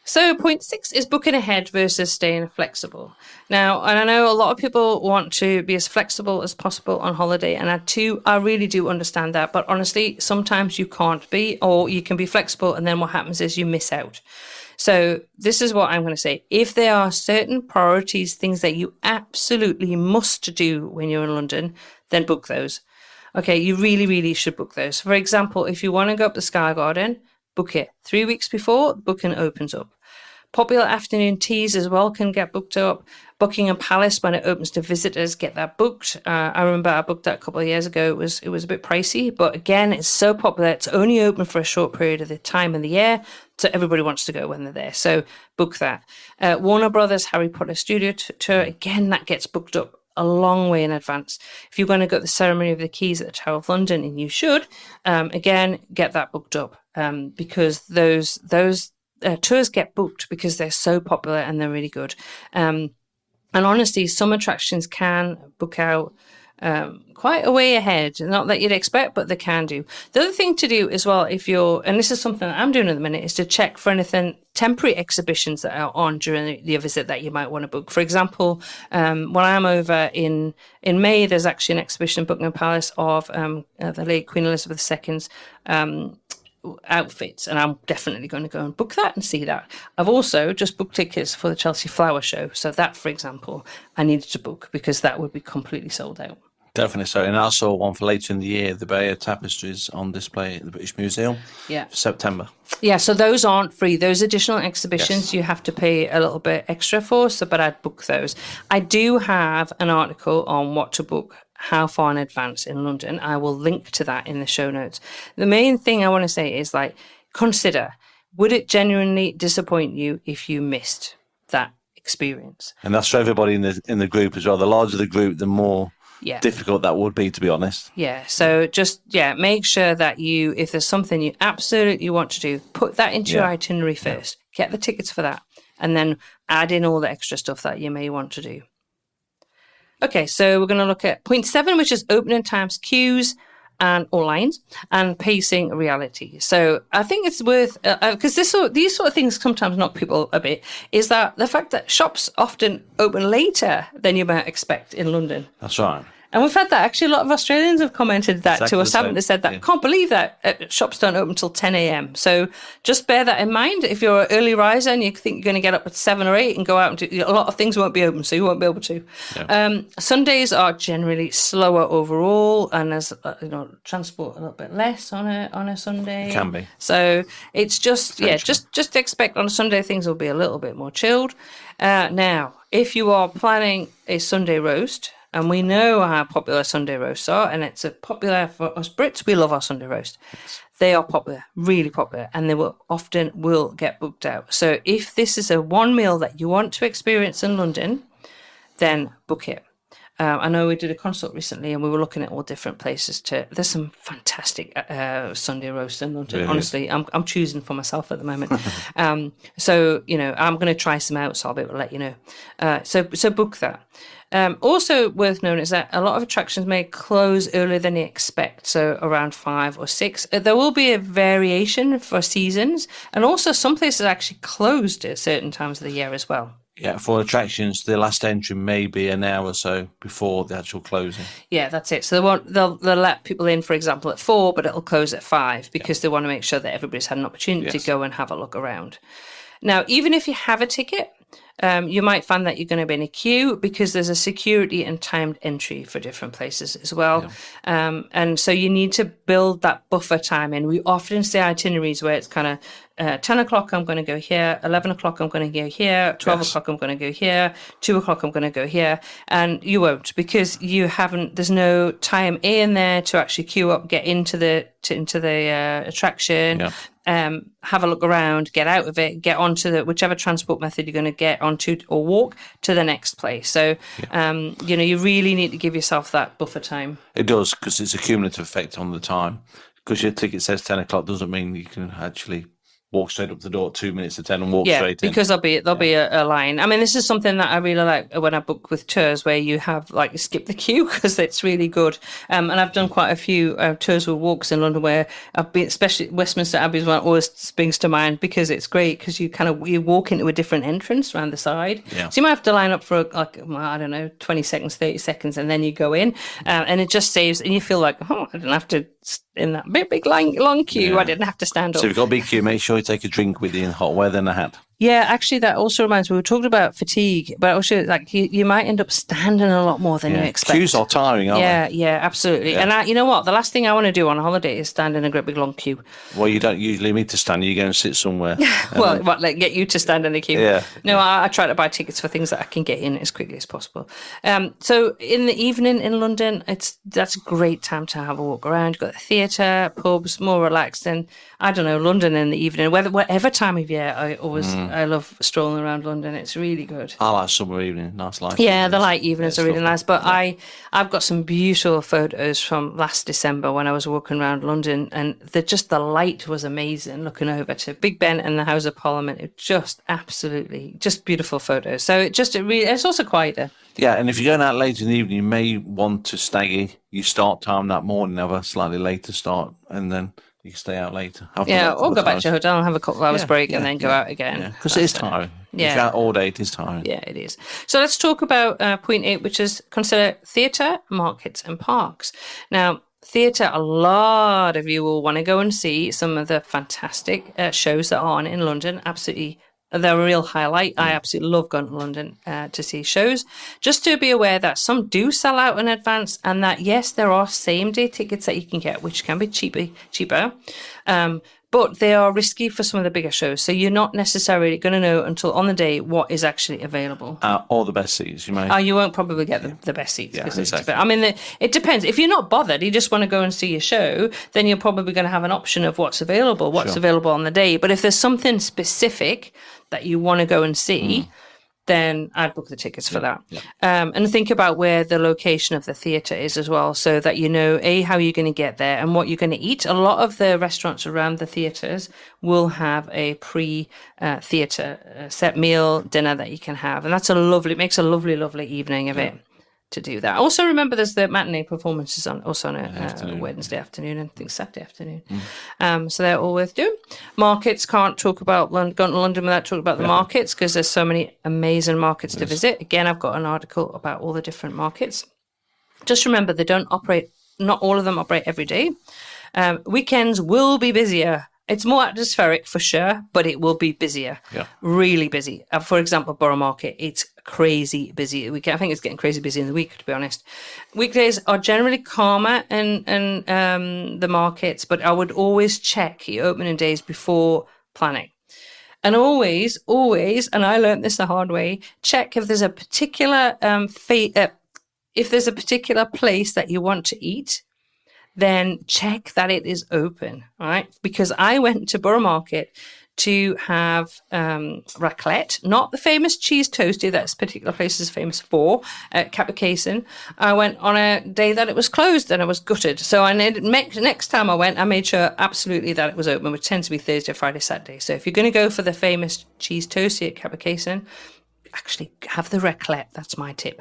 So point 6 is booking ahead versus staying flexible. Now, and I know a lot of people want to be as flexible as possible on holiday, and I really do understand that. But honestly, sometimes you can't be, or you can be flexible, and then what happens is you miss out. So this is what I'm going to say. If there are certain priorities, things that you absolutely must do when you're in London, then book those. Okay, you really, really should book those. For example, if you want to go up the Sky Garden, book it 3 weeks before booking opens up. Popular afternoon teas as well can get booked up. Buckingham Palace, when it opens to visitors, get that booked. I remember I booked that a couple of years ago. It was a bit pricey, but again, it's so popular. It's only open for a short period of the time in the year, so everybody wants to go when they're there. So book that. Warner Brothers Harry Potter Studio Tour, again, that gets booked up a long way in advance. If you're going to go to the Ceremony of the Keys at the Tower of London, and you should, again, get that booked up because those tours get booked because they're so popular and they're really good. And honestly, some attractions can book out quite a way ahead. Not that you'd expect, but they can do. The other thing to do as well, and this is something that I'm doing at the minute, is to check for anything temporary exhibitions that are on during your visit that you might want to book. For example, when I'm over in May, there's actually an exhibition in Buckingham Palace of the late Queen Elizabeth II's outfits, and I'm definitely going to go and book that and see that. I've also just booked tickets for the Chelsea Flower Show, so that, for example, I needed to book because that would be completely sold out. Definitely so. And I saw one for later in the year, the Bayer tapestries on display at the British Museum for September. Yeah, so those aren't free. Those additional exhibitions you have to pay a little bit extra for, but I'd book those. I do have an article on what to book how far in advance in London. I will link to that in the show notes. The main thing I want to say is consider, would it genuinely disappoint you if you missed that experience? And that's for everybody in the group as well. The larger the group, the more difficult that would be, to be honest. Yeah. So just, make sure that if there's something you absolutely want to do, put that into your itinerary first, get the tickets for that, and then add in all the extra stuff that you may want to do. Okay, so we're going to look at point 7, which is opening times, queues, or lines, and pacing reality. So I think it's worth, because these sort of things sometimes knock people a bit, is that the fact that shops often open later than you might expect in London. That's right. And we've had that. Actually, a lot of Australians have commented that to us, haven't they? Said that, can't believe that shops don't open until 10 a.m. So just bear that in mind. If you're an early riser and you think you're going to get up at 7 or 8 and go out and do, a lot of things won't be open, so you won't be able to. Yeah. Sundays are generally slower overall, and there's transport a little bit less on a Sunday. It can be. So it's just just expect on a Sunday things will be a little bit more chilled. Now, if you are planning a Sunday roast, and we know how popular Sunday roasts are, and it's popular for us Brits. We love our Sunday roast. Yes. They are popular, really popular, and they often will get booked out. So if this is a one meal that you want to experience in London, then book it. I know we did a consult recently, and we were looking at all different places. There's some fantastic Sunday roasts in London. Really? Honestly, I'm choosing for myself at the moment. So I'm going to try some out, so I'll be able to let you know. So book that. Also worth knowing is that a lot of attractions may close earlier than you expect, so around 5 or 6. There will be a variation for seasons, and also some places are actually closed at certain times of the year as well. Yeah, for attractions, the last entry may be an hour or so before the actual closing. Yeah, that's it. So they'll let people in, for example, at 4, but it'll close at 5 because they want to make sure that everybody's had an opportunity to go and have a look around. Now, even if you have a ticket, you might find that you're going to be in a queue because there's a security and timed entry for different places as well. Yeah. And so you need to build that buffer time in. We often see itineraries where it's kind of 10 o'clock I'm going to go here, 11 o'clock I'm going to go here, 12 o'clock I'm going to go here, 2 o'clock I'm going to go here. And you won't, because there's no time in there to actually queue up, get into the attraction. Yeah. Have a look around, get out of it, get onto whichever transport method you're going to get onto or walk to the next place. So, you really need to give yourself that buffer time. It does, because it's a cumulative effect on the time. Because your ticket says 10 o'clock doesn't mean you can actually walk straight up the door at 2 minutes to 10 and walk straight in. Because there'll be a line. I mean, this is something that I really like when I book with tours, where you have like skip the queue, because it's really good. And I've done quite a few tours with walks in London where I've been, especially Westminster Abbey is one that always springs to mind, because it's great because you walk into a different entrance around the side. Yeah. So you might have to line up for 20 seconds, 30 seconds, and then you go in, and it just saves, and you feel like, I didn't have to in that big long queue. I didn't have to stand up. So if you've got a big queue, make sure you take a drink with you in hot weather and a hat. Yeah, actually, that also reminds me, we were talking about fatigue, but also like you might end up standing a lot more than you expect. Queues are tiring, aren't they? Yeah, absolutely. Yeah. And you know what? The last thing I want to do on a holiday is stand in a great big long queue. Well, you don't usually need to stand. You go and sit somewhere. Get you to stand in a queue? Yeah. No, I try to buy tickets for things that I can get in as quickly as possible. So in the evening in London, that's a great time to have a walk around. You've got the theatre, pubs, more relaxed. And I don't know, London in the evening, whatever time of year, I love strolling around London. It's really good. I like summer evening, nice light. Yeah, the light evenings are really nice. But I've got some beautiful photos from last December when I was walking around London, and the light was amazing, looking over to Big Ben and the House of Parliament. It just absolutely just beautiful photos. So it's also quieter. Yeah, and if you're going out late in the evening, you may want to stagger your start time that morning, have a slightly later start, and then you can stay out later. Or go back to your hotel and have a couple of hours break and then go out again. Yeah, because it is tiring. Yeah. If you're out all day, it is tiring. Yeah, it is. So let's talk about point 8, which is consider theatre, markets and parks. Now, theatre, a lot of you will want to go and see some of the fantastic shows that are on in London. Absolutely. They're a real highlight. I absolutely love going to London to see shows. Just to be aware that some do sell out in advance, and that, yes, there are same-day tickets that you can get, which can be cheaper. But they are risky for some of the bigger shows. So you're not necessarily going to know until on the day what is actually available. Or the best seats, you may. You won't probably get the best seats. Yeah, exactly. I mean, it depends. If you're not bothered, you just want to go and see a show, then you're probably going to have an option of what's available on the day. But if there's something specific that you want to go and see, then I'd book the tickets for that. Yeah. And think about where the location of the theatre is as well, so that you know, how you're going to get there and what you're going to eat. A lot of the restaurants around the theatres will have a pre-theatre set meal, dinner that you can have. And that's it makes a lovely, lovely evening of it. To do that. Also, remember there's the matinee performances on a Wednesday afternoon and I think Saturday afternoon. So they're all worth doing. Markets, can't talk about going to London without talking about the markets, because there's so many amazing markets to visit. Again, I've got an article about all the different markets. Just remember, not all of them operate every day. Weekends will be busier. It's more atmospheric for sure, but it will be busier. Yeah. Really busy. For example, Borough Market, it's crazy busy. I think it's getting crazy busy in the week, to be honest. Weekdays are generally calmer in the markets, but I would always check your opening days before planning. And always, and I learned this the hard way, check if there's a particular place that you want to eat, then check that it is open, right? Because I went to Borough Market to have raclette, not the famous cheese toasty that this particular place is famous for, at Capicayson. I went on a day that it was closed and I was gutted. So next time I went, I made sure absolutely that it was open, which tends to be Thursday, Friday, Saturday. So if you're going to go for the famous cheese toasty at Capicayson, actually have the raclette. That's my tip.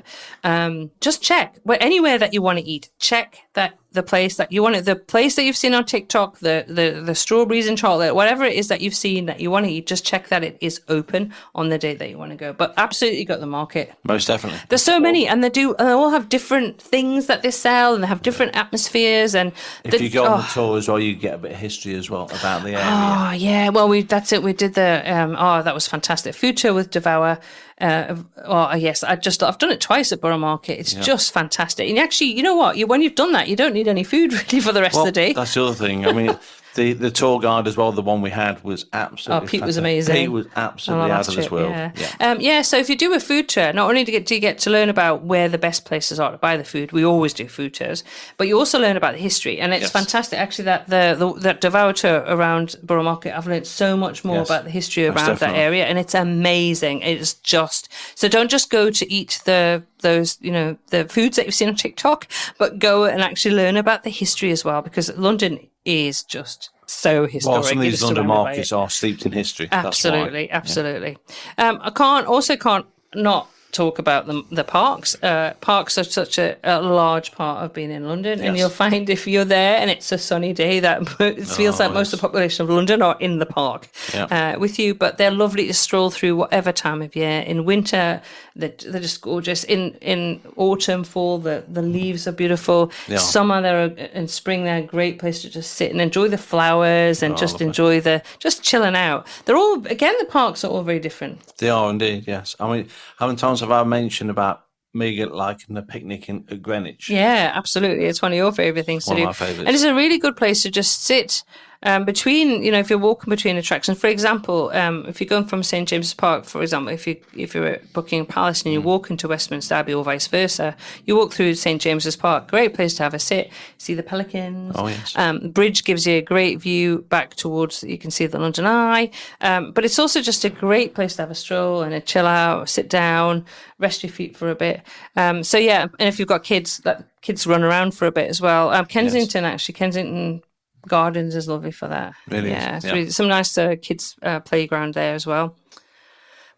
Just check. Anywhere that you want to eat, check that the place that you want it, the place that you've seen on TikTok, the strawberries and chocolate, whatever it is that you've seen that you want to eat, just check that it is open on the day that you want to go. But absolutely got the market. Most definitely. There's so many, and they all have different things that they sell, and they have different atmospheres. And if you go on the tour as well, you get a bit of history as well about the area. Oh yeah, well that's it. We did the that was fantastic food tour with Devour. Yes, I've done it twice at Borough Market. It's just fantastic. And actually, you know what? When you've done that, you don't need any food really for the rest of the day. That's the other thing. I mean, The tour guide as well, the one we had, was absolutely Pete was fantastic. amazing. Pete was absolutely out of this world. Yeah. So if you do a food tour, not only do you get to learn about where the best places are to buy the food, we always do food tours, but you also learn about the history, and it's fantastic actually that that Devour tour around Borough Market, I've learned so much more about the history around that area, and it's amazing. It's just, so don't just go to eat the foods that you've seen on TikTok, but go and actually learn about the history as well, because London is just so historic. Well, some of these London markets are steeped in history. Absolutely. I can't not talk about the parks. Parks are such a large part of being in London, and you'll find if you're there and it's a sunny day that it feels like most of the population of London are in the park with you, but they're lovely to stroll through whatever time of year. In winter, they're just gorgeous. In autumn, fall, the leaves are beautiful. Summer, in spring, they're a great place to just sit and enjoy the flowers and just enjoy just chilling out. They're all, again, the parks are all very different. They are indeed, yes. I mean, how many times have I mentioned about me liking the picnic at Greenwich? Yeah, absolutely. It's one of your favourite things to do. One of my favourites. And it's a really good place to just sit between, if you're walking between attractions. For example, if you're going from St James's Park, for example, if you're at Buckingham Palace and you walk into Westminster Abbey or vice versa, you walk through St James's Park. Great place to have a sit, see the pelicans. Oh, yes. The bridge gives you a great view back towards, you can see the London Eye. But it's also just a great place to have a stroll and a chill out, sit down, rest your feet for a bit. And if you've got kids, let kids run around for a bit as well. Kensington Gardens is lovely for that. Really is. Really, some nice kids playground there as well.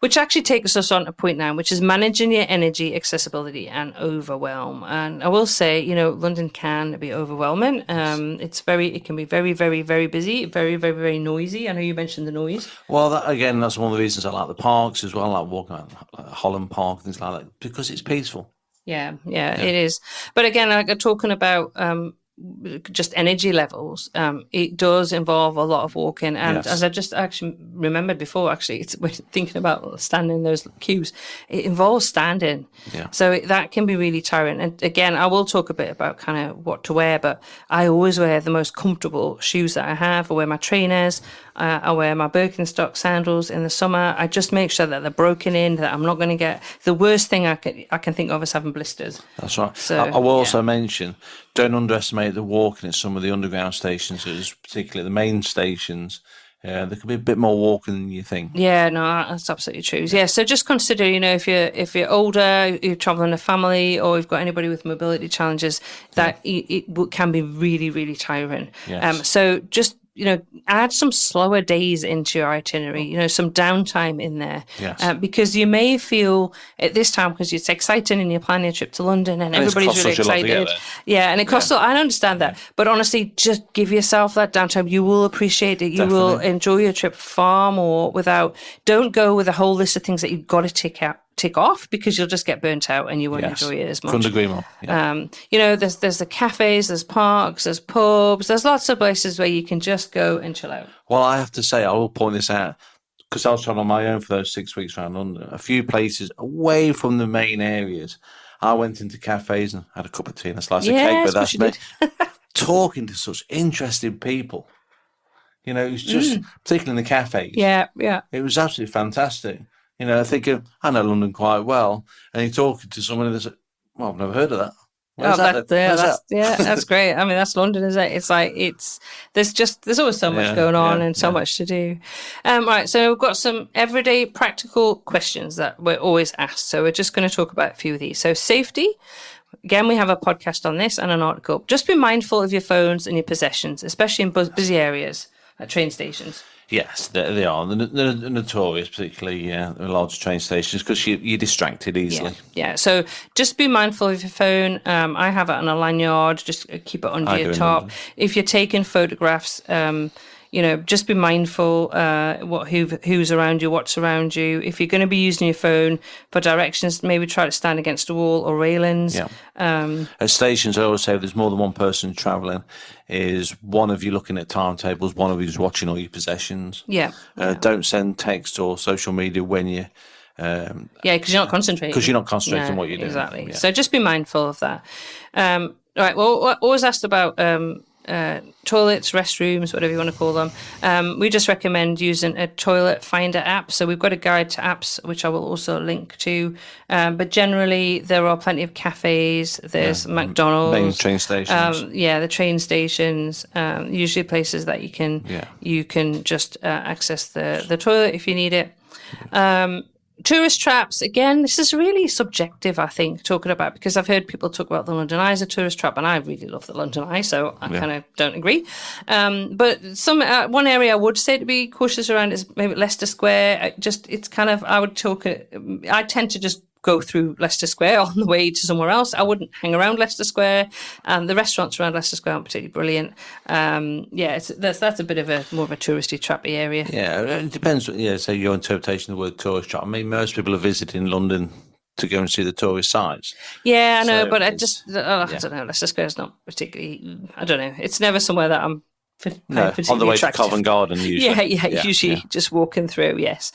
Which actually takes us on to point 9, which is managing your energy, accessibility, and overwhelm. And I will say, London can be overwhelming. It can be very, very, very busy, very, very, very noisy. I know you mentioned the noise. Well, that's one of the reasons I like the parks as well, like walking around like Holland Park, things like that, because it's peaceful. Yeah, it is. But again, like talking about just energy levels, it does involve a lot of walking, and as I just actually remembered before, we're thinking about standing in those queues, it involves standing, so that can be really tiring. And again, I will talk a bit about kind of what to wear, but I always wear the most comfortable shoes that I have. I wear my trainers, I wear my Birkenstock sandals in the summer. I just make sure that they're broken in, that I'm not going to get, the worst thing I can think of is having blisters. That's right. So, I will also mention, don't underestimate the walking at some of the underground stations, particularly the main stations. There could be a bit more walking than you think. Yeah, no, that's absolutely true. Yeah, so just consider, if you're older, you're traveling a family, or you've got anybody with mobility challenges, that it can be really, really tiring. Yes. So just add some slower days into your itinerary, some downtime in there. Yes. Because you may feel at this time, because it's exciting and you're planning a trip to London and everybody's really excited. Yeah, and it costs I understand that. But honestly, just give yourself that downtime. You will appreciate it. You will enjoy your trip far more don't go with a whole list of things that you've got to tick off, because you'll just get burnt out and you won't enjoy it as much. Couldn't agree more. Yeah. There's the cafes, there's parks, there's pubs, there's lots of places where you can just go and chill out. Well, I have to say, I will point this out, because I was traveling on my own for those 6 weeks around London. A few places away from the main areas, I went into cafes and had a cup of tea and a slice of cake, but that's me. Talking to such interesting people. It was just, particularly in the cafes. Yeah. It was absolutely fantastic. Thinking, I know London quite well, and you're talking to someone and they say, well, I've never heard of that. That's great. I mean, that's London, isn't it? It's like, there's always so much going on and so much to do. Right, so we've got some everyday practical questions that we're always asked. So we're just going to talk about a few of these. So safety. Again, we have a podcast on this and an article. Just be mindful of your phones and your possessions, especially in busy areas at train stations. Yes, they are. They're notorious, particularly large train stations, because you're distracted easily. Yeah. So just be mindful of your phone. I have it on a lanyard. Just keep it under your top. If you're taking photographs, just be mindful who's around you, what's around you. If you're going to be using your phone for directions, maybe try to stand against a wall or railings. Yeah. At stations, I always say if there's more than one person travelling, is one of you looking at timetables, one of you's watching all your possessions. Yeah. Don't send text or social media when you... because you're not concentrating. Because you're not concentrating on what you're doing. Exactly. Yeah. So just be mindful of that. Right. Well, I always asked about toilets, restrooms, whatever you want to call them, we just recommend using a toilet finder app. So we've got a guide to apps, which I will also link to. But generally, there are plenty of cafes. There's McDonald's, main train stations. The train stations. Usually places that you can just access the toilet if you need it. Tourist traps, again, this is really subjective, I think, talking about, because I've heard people talk about the London Eye as a tourist trap, and I really love the London Eye, so I kind of don't agree. But one area I would say to be cautious around is maybe Leicester Square. I tend to just go through Leicester Square on the way to somewhere else. I wouldn't hang around Leicester Square. The restaurants around Leicester Square aren't particularly brilliant. That's a bit of more of a touristy, trappy area. Yeah, it depends. Yeah, so your interpretation of the word tourist trap. I mean, most people are visiting London to go and see the tourist sites. Yeah, I know, but I don't know. Leicester Square is not particularly. I don't know. It's never somewhere that I'm. On the way to Covent Garden, usually. Usually just walking through. Yes.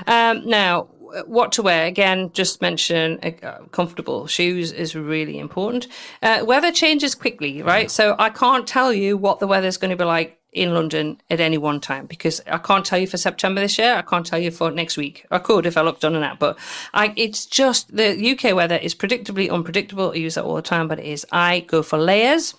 Now, what to wear? Again, just mention comfortable shoes is really important. Weather changes quickly, right? So I can't tell you what the weather is going to be like in London at any one time, because I can't tell you for September this year. I can't tell you for next week. I could if I looked on an app, but it's just the UK weather is predictably unpredictable. I use that all the time, but it is. I go for layers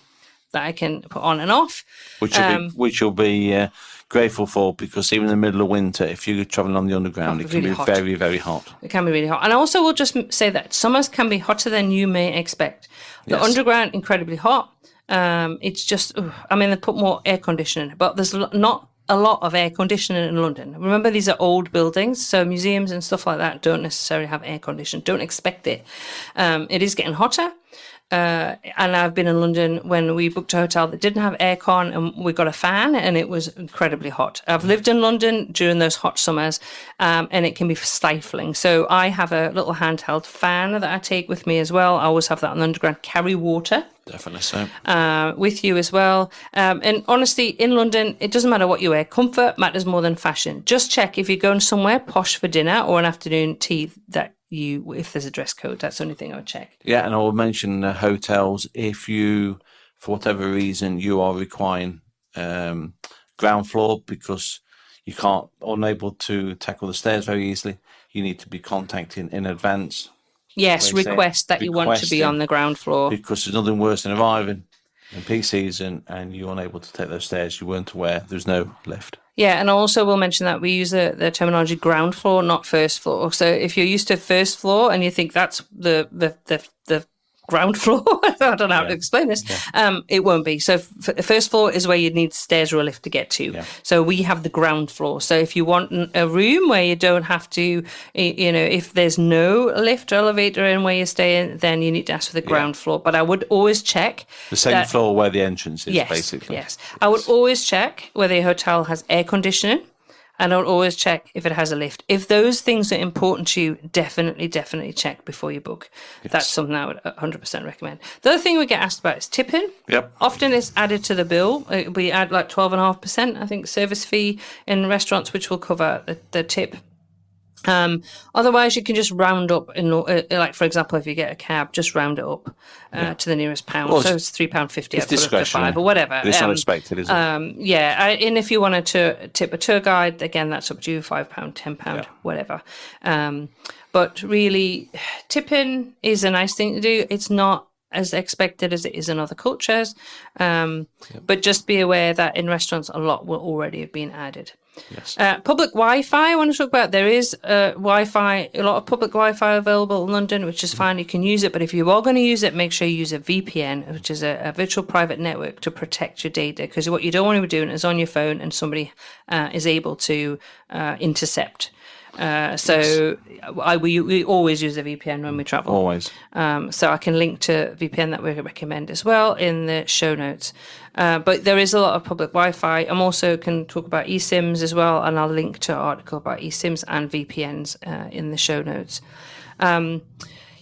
that I can put on and off. Which you'll be grateful for, because even in the middle of winter, if you're travelling on the underground, it can be very, very hot. It can be really hot. And I also will just say that summers can be hotter than you may expect. The underground, incredibly hot. It's just, they put more air conditioning, but there's not a lot of air conditioning in London. Remember, these are old buildings, so museums and stuff like that don't necessarily have air conditioning. Don't expect it. It is getting hotter. And I've been in London when we booked a hotel that didn't have aircon, and we got a fan, and it was incredibly hot. I've lived in London during those hot summers, and it can be stifling. So I have a little handheld fan that I take with me as well. I always have that on the underground. Carry water. Definitely so. With you as well. And honestly, in London, it doesn't matter what you wear. Comfort matters more than fashion. Just check if you're going somewhere posh for dinner or an afternoon tea that if there's a dress code. That's the only thing I would check. Yeah, and I will mention hotels. If you, for whatever reason, you are requiring ground floor because you unable to tackle the stairs very easily, you need to be contacting in advance. Yes, request that you want to be on the ground floor. Because there's nothing worse than arriving in peak season and you're unable to take those stairs. You weren't aware there's no lift. Yeah, and also we'll mention that we use the terminology ground floor, not first floor. So if you're used to first floor and you think that's the ground floor, I don't know how to explain this, it won't be. So first floor is where you'd need stairs or a lift to get to. Yeah. So we have the ground floor. So if you want a room where you don't have to, if there's no lift or elevator in where you're staying, then you need to ask for the ground floor. But I would always check. The same floor where the entrance is, basically. Yes. I would always check whether your hotel has air conditioning. And I'll always check if it has a lift. If those things are important to you, definitely check before you book. Yes. That's something I would 100% recommend. The other thing we get asked about is tipping. Yep. Often it's added to the bill. We add like 12.5%, I think, service fee in restaurants, which will cover the tip. Otherwise, you can just round up, like for example, if you get a cab, just round it up to the nearest pound. Well, so it's £3.50. It's discretionary. $5 or whatever. But it's not expected, is it? And if you wanted to tip a tour guide, again, that's up to you, £5, £10, whatever. But really, tipping is a nice thing to do. It's not as expected as it is in other cultures. But just be aware that in restaurants, a lot will already have been added. Yes. Public Wi-Fi, I want to talk about. There is Wi-Fi, a lot of public Wi-Fi available in London, which is fine. You can use it, but if you are going to use it, make sure you use a VPN, which is a virtual private network to protect your data. Because what you don't want to be doing is on your phone and somebody is able to intercept. We always use a VPN when we travel. Always. So I can link to VPN that we recommend as well in the show notes. But there is a lot of public Wi-Fi. I'm also can talk about eSIMs as well, and I'll link to an article about eSIMs and VPNs in the show notes. So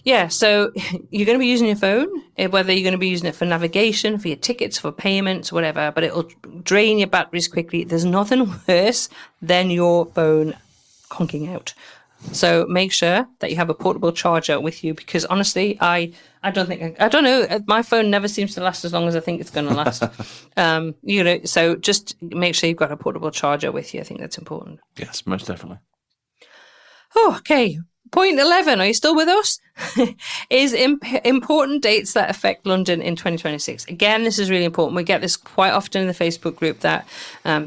you're going to be using your phone, whether you're going to be using it for navigation, for your tickets, for payments, whatever, but it'll drain your batteries quickly. There's nothing worse than your phone conking out. So make sure that you have a portable charger with you, because honestly, I don't know. My phone never seems to last as long as I think it's going to last. So just make sure you've got a portable charger with you. I think that's important. Yes, most definitely. Oh, okay. Point 11, are you still with us? Is important dates that affect London in 2026. Again, this is really important. We get this quite often in the Facebook group that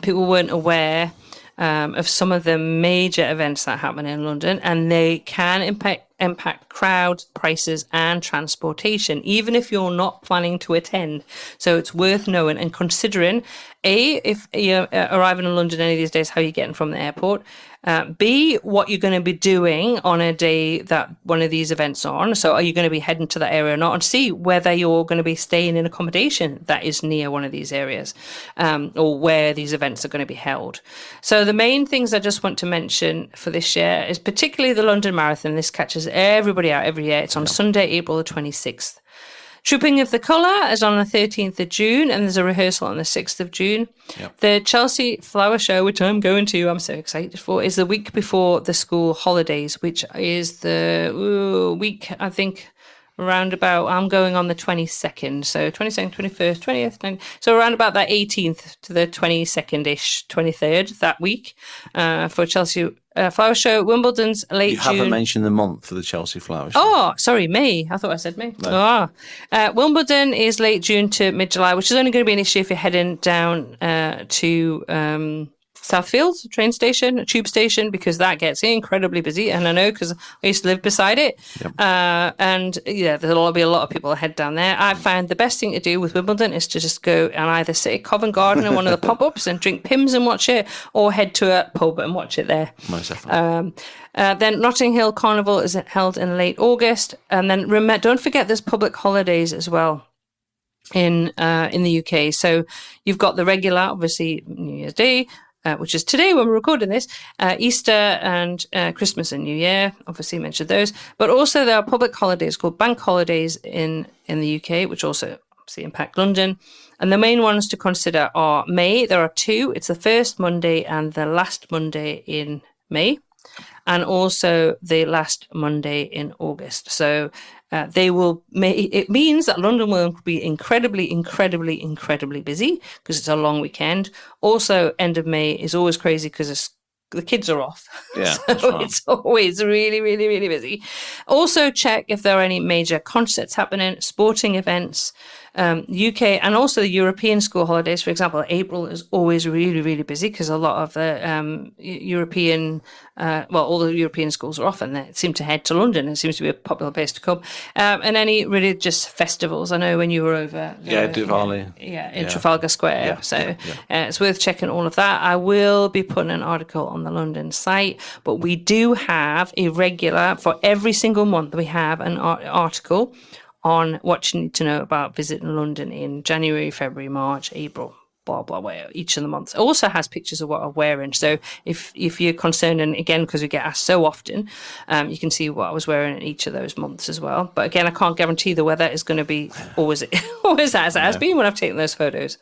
people weren't aware of some of the major events that happen in London, and they can impact crowds, prices, and transportation, even if you're not planning to attend. So it's worth knowing and considering, A, if you're arriving in London any of these days, how you're getting from the airport. B, what you're going to be doing on a day that one of these events are on. So are you going to be heading to that area or not? And C, whether you're going to be staying in accommodation that is near one of these areas, or where these events are going to be held. So the main things I just want to mention for this year is particularly the London Marathon. This catches everybody out every year. It's on Sunday, April the 26th. Trooping of the Colour is on the 13th of June, and there's a rehearsal on the 6th of June. Yep. The Chelsea Flower Show, which I'm going to, I'm so excited for, is the week before the school holidays, which is the week, I think, around about, I'm going on the 22nd, so 22nd, 21st, 20th, 20th, so around about that 18th to the 22nd-ish, 23rd, that week, for Chelsea Flower Show. Wimbledon's late June. You haven't mentioned the month for the Chelsea Flower Show. Oh, sorry, May. I thought I said May. No. Wimbledon is late June to mid-July, which is only going to be an issue if you're heading down to Southfield train station, tube station, because that gets incredibly busy. And I know because I used to live beside it. Yep. And yeah, there'll be a lot of people head down there. I found the best thing to do with Wimbledon is to just go and either sit at Covent Garden in one of the pop-ups and drink Pimm's and watch it, or head to a pub and watch it there. Most definitely. Then Notting Hill Carnival is held in late August. And then don't forget there's public holidays as well in the UK. So you've got the regular, obviously, New Year's Day, which is today when we're recording this, Easter and Christmas and New Year, obviously mentioned those. But also there are public holidays called bank holidays in the UK, which also obviously impact London. And the main ones to consider are May. There are two. It's the first Monday and the last Monday in May, and also the last Monday in August. So it means that London will be incredibly, incredibly, incredibly busy because it's a long weekend. Also, end of May is always crazy because the kids are off. Yeah, so right. It's always really, really, really busy. Also check if there are any major concerts happening, sporting events, UK and also the European school holidays. For example, April is always really, really busy because a lot of the European, all the European schools are off and they seem to head to London. It seems to be a popular place to come. And any religious festivals. I know when you were over. Diwali. In Trafalgar Square. Yeah, so it's worth checking all of that. I will be putting an article on the London site, but we do have a regular, for every single month, we have an article on what you need to know about visiting London in January, February, March, April, blah, blah, blah, each of the months. It also has pictures of what I'm wearing. So if you're concerned, and again, because we get asked so often, you can see what I was wearing in each of those months as well. But again, I can't guarantee the weather is going to be always as it has been when I've taken those photos.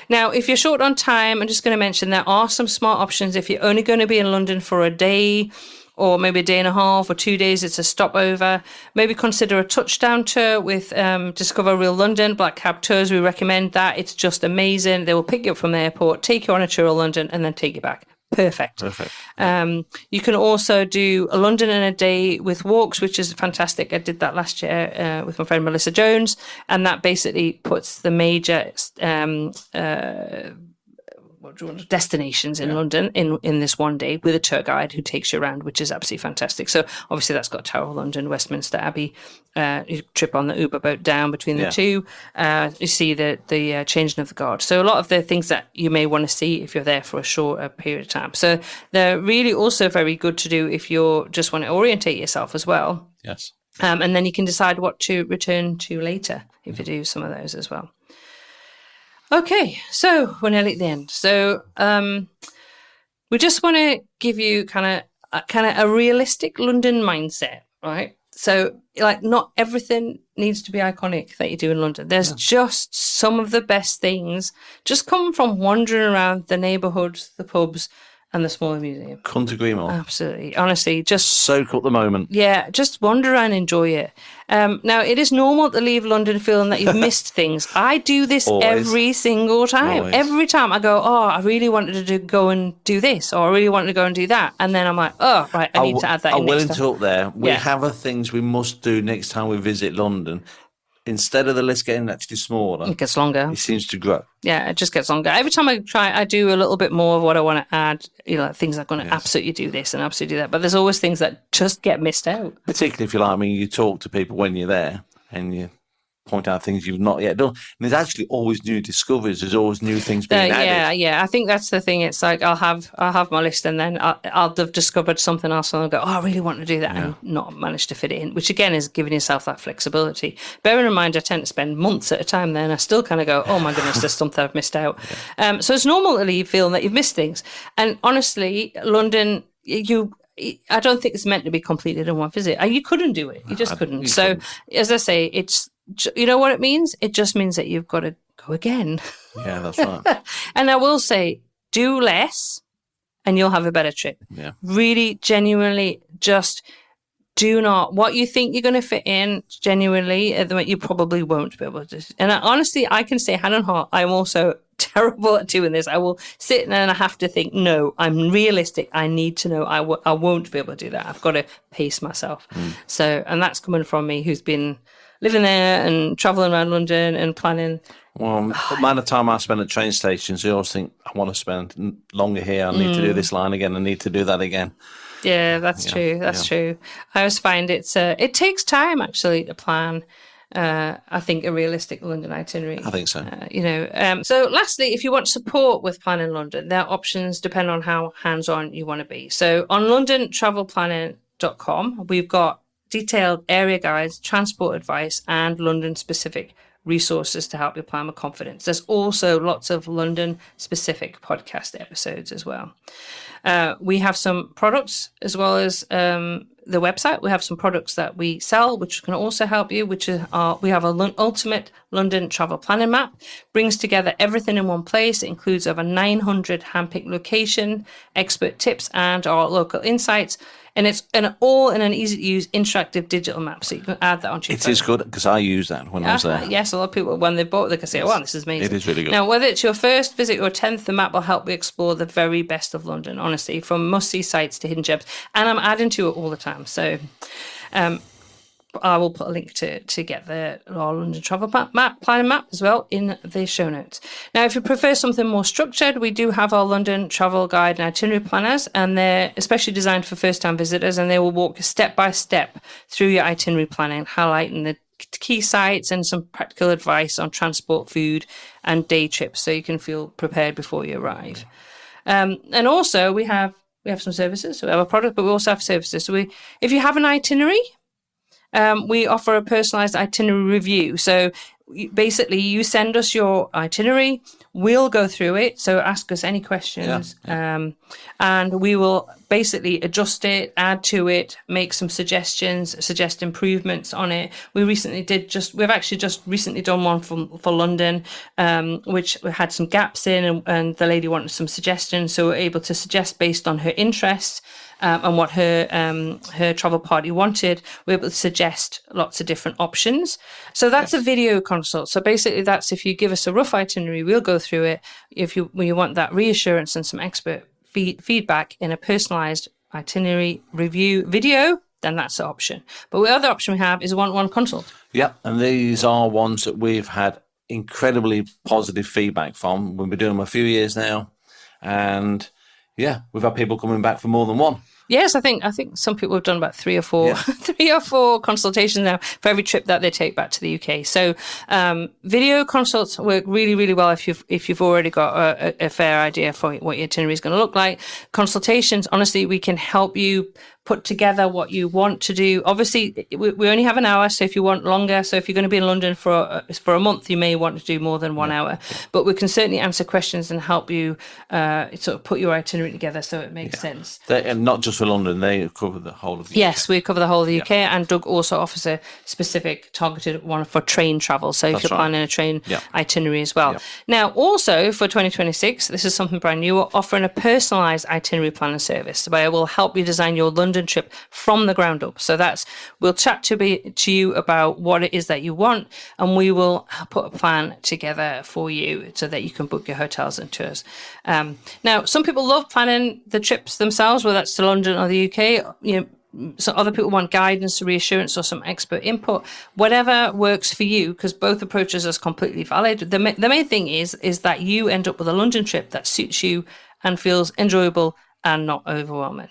Now, if you're short on time, I'm just going to mention there are some smart options. If you're only going to be in London for a day, or maybe a day and a half or 2 days, it's a stopover. Maybe consider a touchdown tour with Discover Real London, Black Cab Tours. We recommend that. It's just amazing. They will pick you up from the airport, take you on a tour of London, and then take you back. Perfect. You can also do a London in a day with walks, which is fantastic. I did that last year with my friend Melissa Jones, and that basically puts the major destinations in London in this one day with a tour guide who takes you around, which is absolutely fantastic. So obviously that's got Tower of London, Westminster Abbey. You trip on the Uber boat down between the two. You see the changing of the guard. So a lot of the things that you may want to see if you're there for a shorter period of time. So they're really also very good to do if you just want to orientate yourself as well. Yes. And then you can decide what to return to later if you do some of those as well. Okay, so we're nearly at the end. So we just want to give you kind of a realistic London mindset, right? So like not everything needs to be iconic that you do in London. There's just some of the best things just come from wandering around the neighbourhoods, the pubs, and the smaller museum. Couldn't agree more. Absolutely. Honestly, just Soak up the moment. yeah, just wander around and enjoy it. Now, it is normal to leave London feeling that you've missed things. I do this Always. every single time. Always. Every time I go, oh, I really wanted to go and do this, or I really wanted to go and do that. And then I'm like, oh, right, I need to add that in I'm willing next to time. up there. We Yeah. have things we must do next time we visit London. Instead of the list getting actually smaller, It gets longer. it seems to grow. Yeah, it just gets longer. Every time I try, I do a little bit more of what I want to add. You know, things I'm going to absolutely do this and absolutely do that. But there's always things that just get missed out. Particularly if you like, I mean, you talk to people when you're there and you point out things you've not yet done. And there's actually always new discoveries. There's always new things being added. Yeah. I think that's the thing. It's like I'll have my list, and then I'll have discovered something else, and I'll go, oh, I really want to do that, and not manage to fit it in. Which again is giving yourself that flexibility. Bearing in mind, I tend to spend months at a time there, and I still kind of go, oh my goodness, there's something I've missed out. So it's normal to leave feeling that you've missed things. And honestly, London, I don't think it's meant to be completed in one visit. You couldn't do it. You just couldn't. So as I say, it's. You know what it means? It just means that you've got to go again. Yeah, that's right. And I will say, do less and you'll have a better trip. Yeah. Really, genuinely, just do not. What you think you're going to fit in, genuinely, you probably won't be able to. And honestly, I can say hand on heart, I'm also terrible at doing this. I will sit and I have to think, no, I'm realistic. I need to know I won't be able to do that. I've got to pace myself. So, and that's coming from me who's been living there and traveling around London and planning. Well, the amount of time I spend at train stations, you always think, I want to spend longer here. I need to do this line again. I need to do that again. Yeah, that's true. That's true. I always find it takes time actually to plan. I think a realistic London itinerary. I think so. So lastly, if you want support with planning London, their options depend on how hands-on you want to be. So on londontravelplanning.com, we've got detailed area guides, transport advice, and London-specific resources to help you plan with confidence. There's also lots of London-specific podcast episodes as well. We have some products as well as the website. We have some products that we sell, which can also help you, we have a ultimate London travel planning map, brings together everything in one place. It includes over 900 handpicked location, expert tips, and our local insights. And it's all in an easy-to-use interactive digital map, so you can add that onto your phone. It is good because I used that when I was there. Yes, a lot of people, when they bought it, they can say, wow, this is amazing. It is really good. Now, whether it's your first visit or 10th, the map will help you explore the very best of London, honestly, from must-see sites to hidden gems. And I'm adding to it all the time. So I will put a link to get our London travel planning map as well in the show notes. Now, if you prefer something more structured, we do have our London travel guide and itinerary planners, and they're especially designed for first-time visitors, and they will walk step by step through your itinerary planning, highlighting the key sites and some practical advice on transport, food, and day trips, so you can feel prepared before you arrive. And also, we have some services. So we have a product, but we also have services. So if you have an itinerary, we offer a personalized itinerary review. So basically, you send us your itinerary, we'll go through it. So ask us any questions, and we will basically adjust it, add to it, make some suggestions, suggest improvements on it. We've actually just recently done one for London, which had some gaps in, and the lady wanted some suggestions. So we're able to suggest based on her interests. And what her travel party wanted, we're able to suggest lots of different options. So that's a video consult. So basically, that's if you give us a rough itinerary, we'll go through it. When you want that reassurance and some expert feedback in a personalised itinerary review video, then that's the option. But the other option we have is a one-on-one consult. Yeah, and these are ones that we've had incredibly positive feedback from. We've been doing them a few years now, and yeah, we've had people coming back for more than one. Yes, I think some people have done about three or four consultations now for every trip that they take back to the UK. So video consults work really, really well if you've already got a fair idea for what your itinerary is going to look like. Consultations, honestly, we can help you put together what you want to do. Obviously, we only have an hour, so if you want longer, so if you're going to be in London for a month, you may want to do more than 1 hour. But we can certainly answer questions and help you sort of put your itinerary together so it makes sense. And not just Just for London, they cover the whole of the Yes, UK. we cover the whole of the UK, and Doug also offers a specific targeted one for train travel. So if That's you're right. planning a train Yeah. itinerary as well. Yeah. Now, also for 2026, this is something brand new. We're offering a personalised itinerary planning service where we'll help you design your London trip from the ground up. So we'll chat to you about what it is that you want, and we will put a plan together for you so that you can book your hotels and tours. Now, some people love planning the trips themselves, whether that's to London or the UK. So other people want guidance, reassurance, or some expert input. Whatever works for you, because both approaches are completely valid. The main thing is that you end up with a London trip that suits you and feels enjoyable and not overwhelming.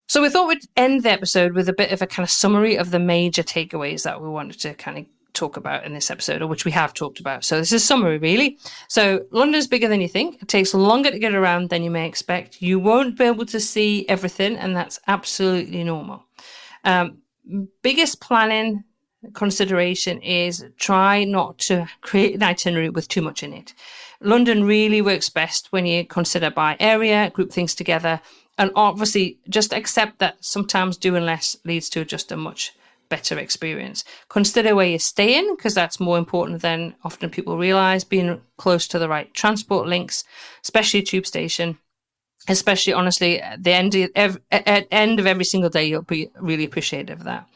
So we thought we'd end the episode with a bit of a kind of summary of the major takeaways that we wanted to kind of talk about in this episode, or which we have talked about. So this is a summary, really. So London's bigger than you think. It takes longer to get around than you may expect. You won't be able to see everything, and that's absolutely normal. Biggest planning consideration is try not to create an itinerary with too much in it. London really works best when you consider by area, group things together, and obviously just accept that sometimes doing less leads to just a much better experience. Consider where you're staying, because that's more important than often people realise. Being close to the right transport links, especially tube station, especially honestly at the end of every single day, you'll be really appreciative of that.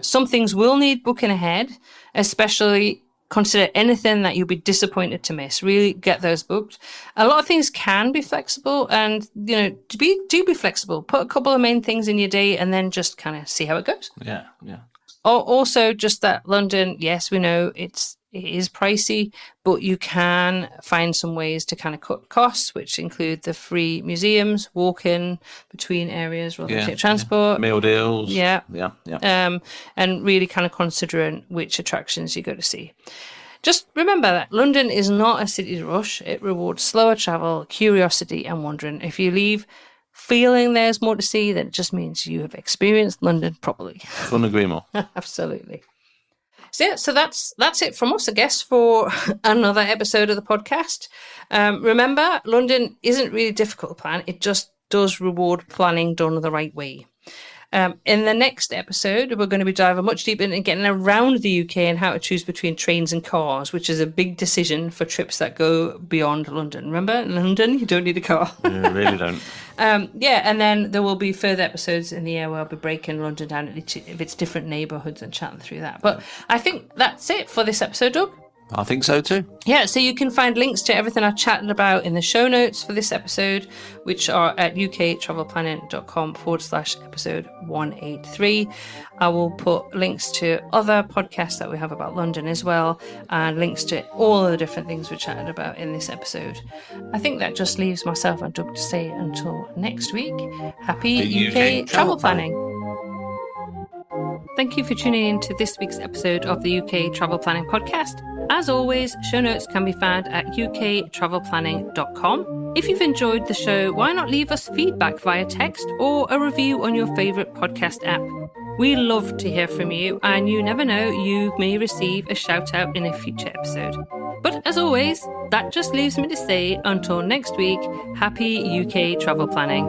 Some things will need booking ahead, especially consider anything that you'll be disappointed to miss. Really get those booked. A lot of things can be flexible, and do be flexible. Put a couple of main things in your day and then just kind of see how it goes. Yeah. Also, just that London, yes, we know it is pricey, but you can find some ways to kind of cut costs, which include the free museums, walking between areas rather than take transport. Meal deals. Yeah. Yeah. And really kind of considering which attractions you go to see. Just remember that London is not a city rush. It rewards slower travel, curiosity, and wandering. If you leave feeling there's more to see, then it just means you have experienced London properly. Couldn't agree more. Absolutely. So that's it from us, I guess, for another episode of the podcast. Remember, London isn't really difficult to plan. It just does reward planning done the right way. In the next episode, we're going to be diving much deeper into getting around the UK and how to choose between trains and cars, which is a big decision for trips that go beyond London. Remember, in London, you don't need a car. You really don't. And then there will be further episodes in the year where I'll be breaking London down if it's different neighbourhoods and chatting through that. But I think that's it for this episode, Doug. I think so too. Yeah, so you can find links to everything I've chatted about in the show notes for this episode, which are at uktravelplanning.com/episode 183. I will put links to other podcasts that we have about London as well, and links to all of the different things we chatted about in this episode. I think that just leaves myself and Doug to say until next week, happy UK travel planning. Thank you for tuning in to this week's episode of the UK Travel Planning Podcast. As always, show notes can be found at uktravelplanning.com. If you've enjoyed the show, why not leave us feedback via text or a review on your favourite podcast app? We love to hear from you, and you never know, you may receive a shout out in a future episode. But as always, that just leaves me to say until next week, happy UK travel planning.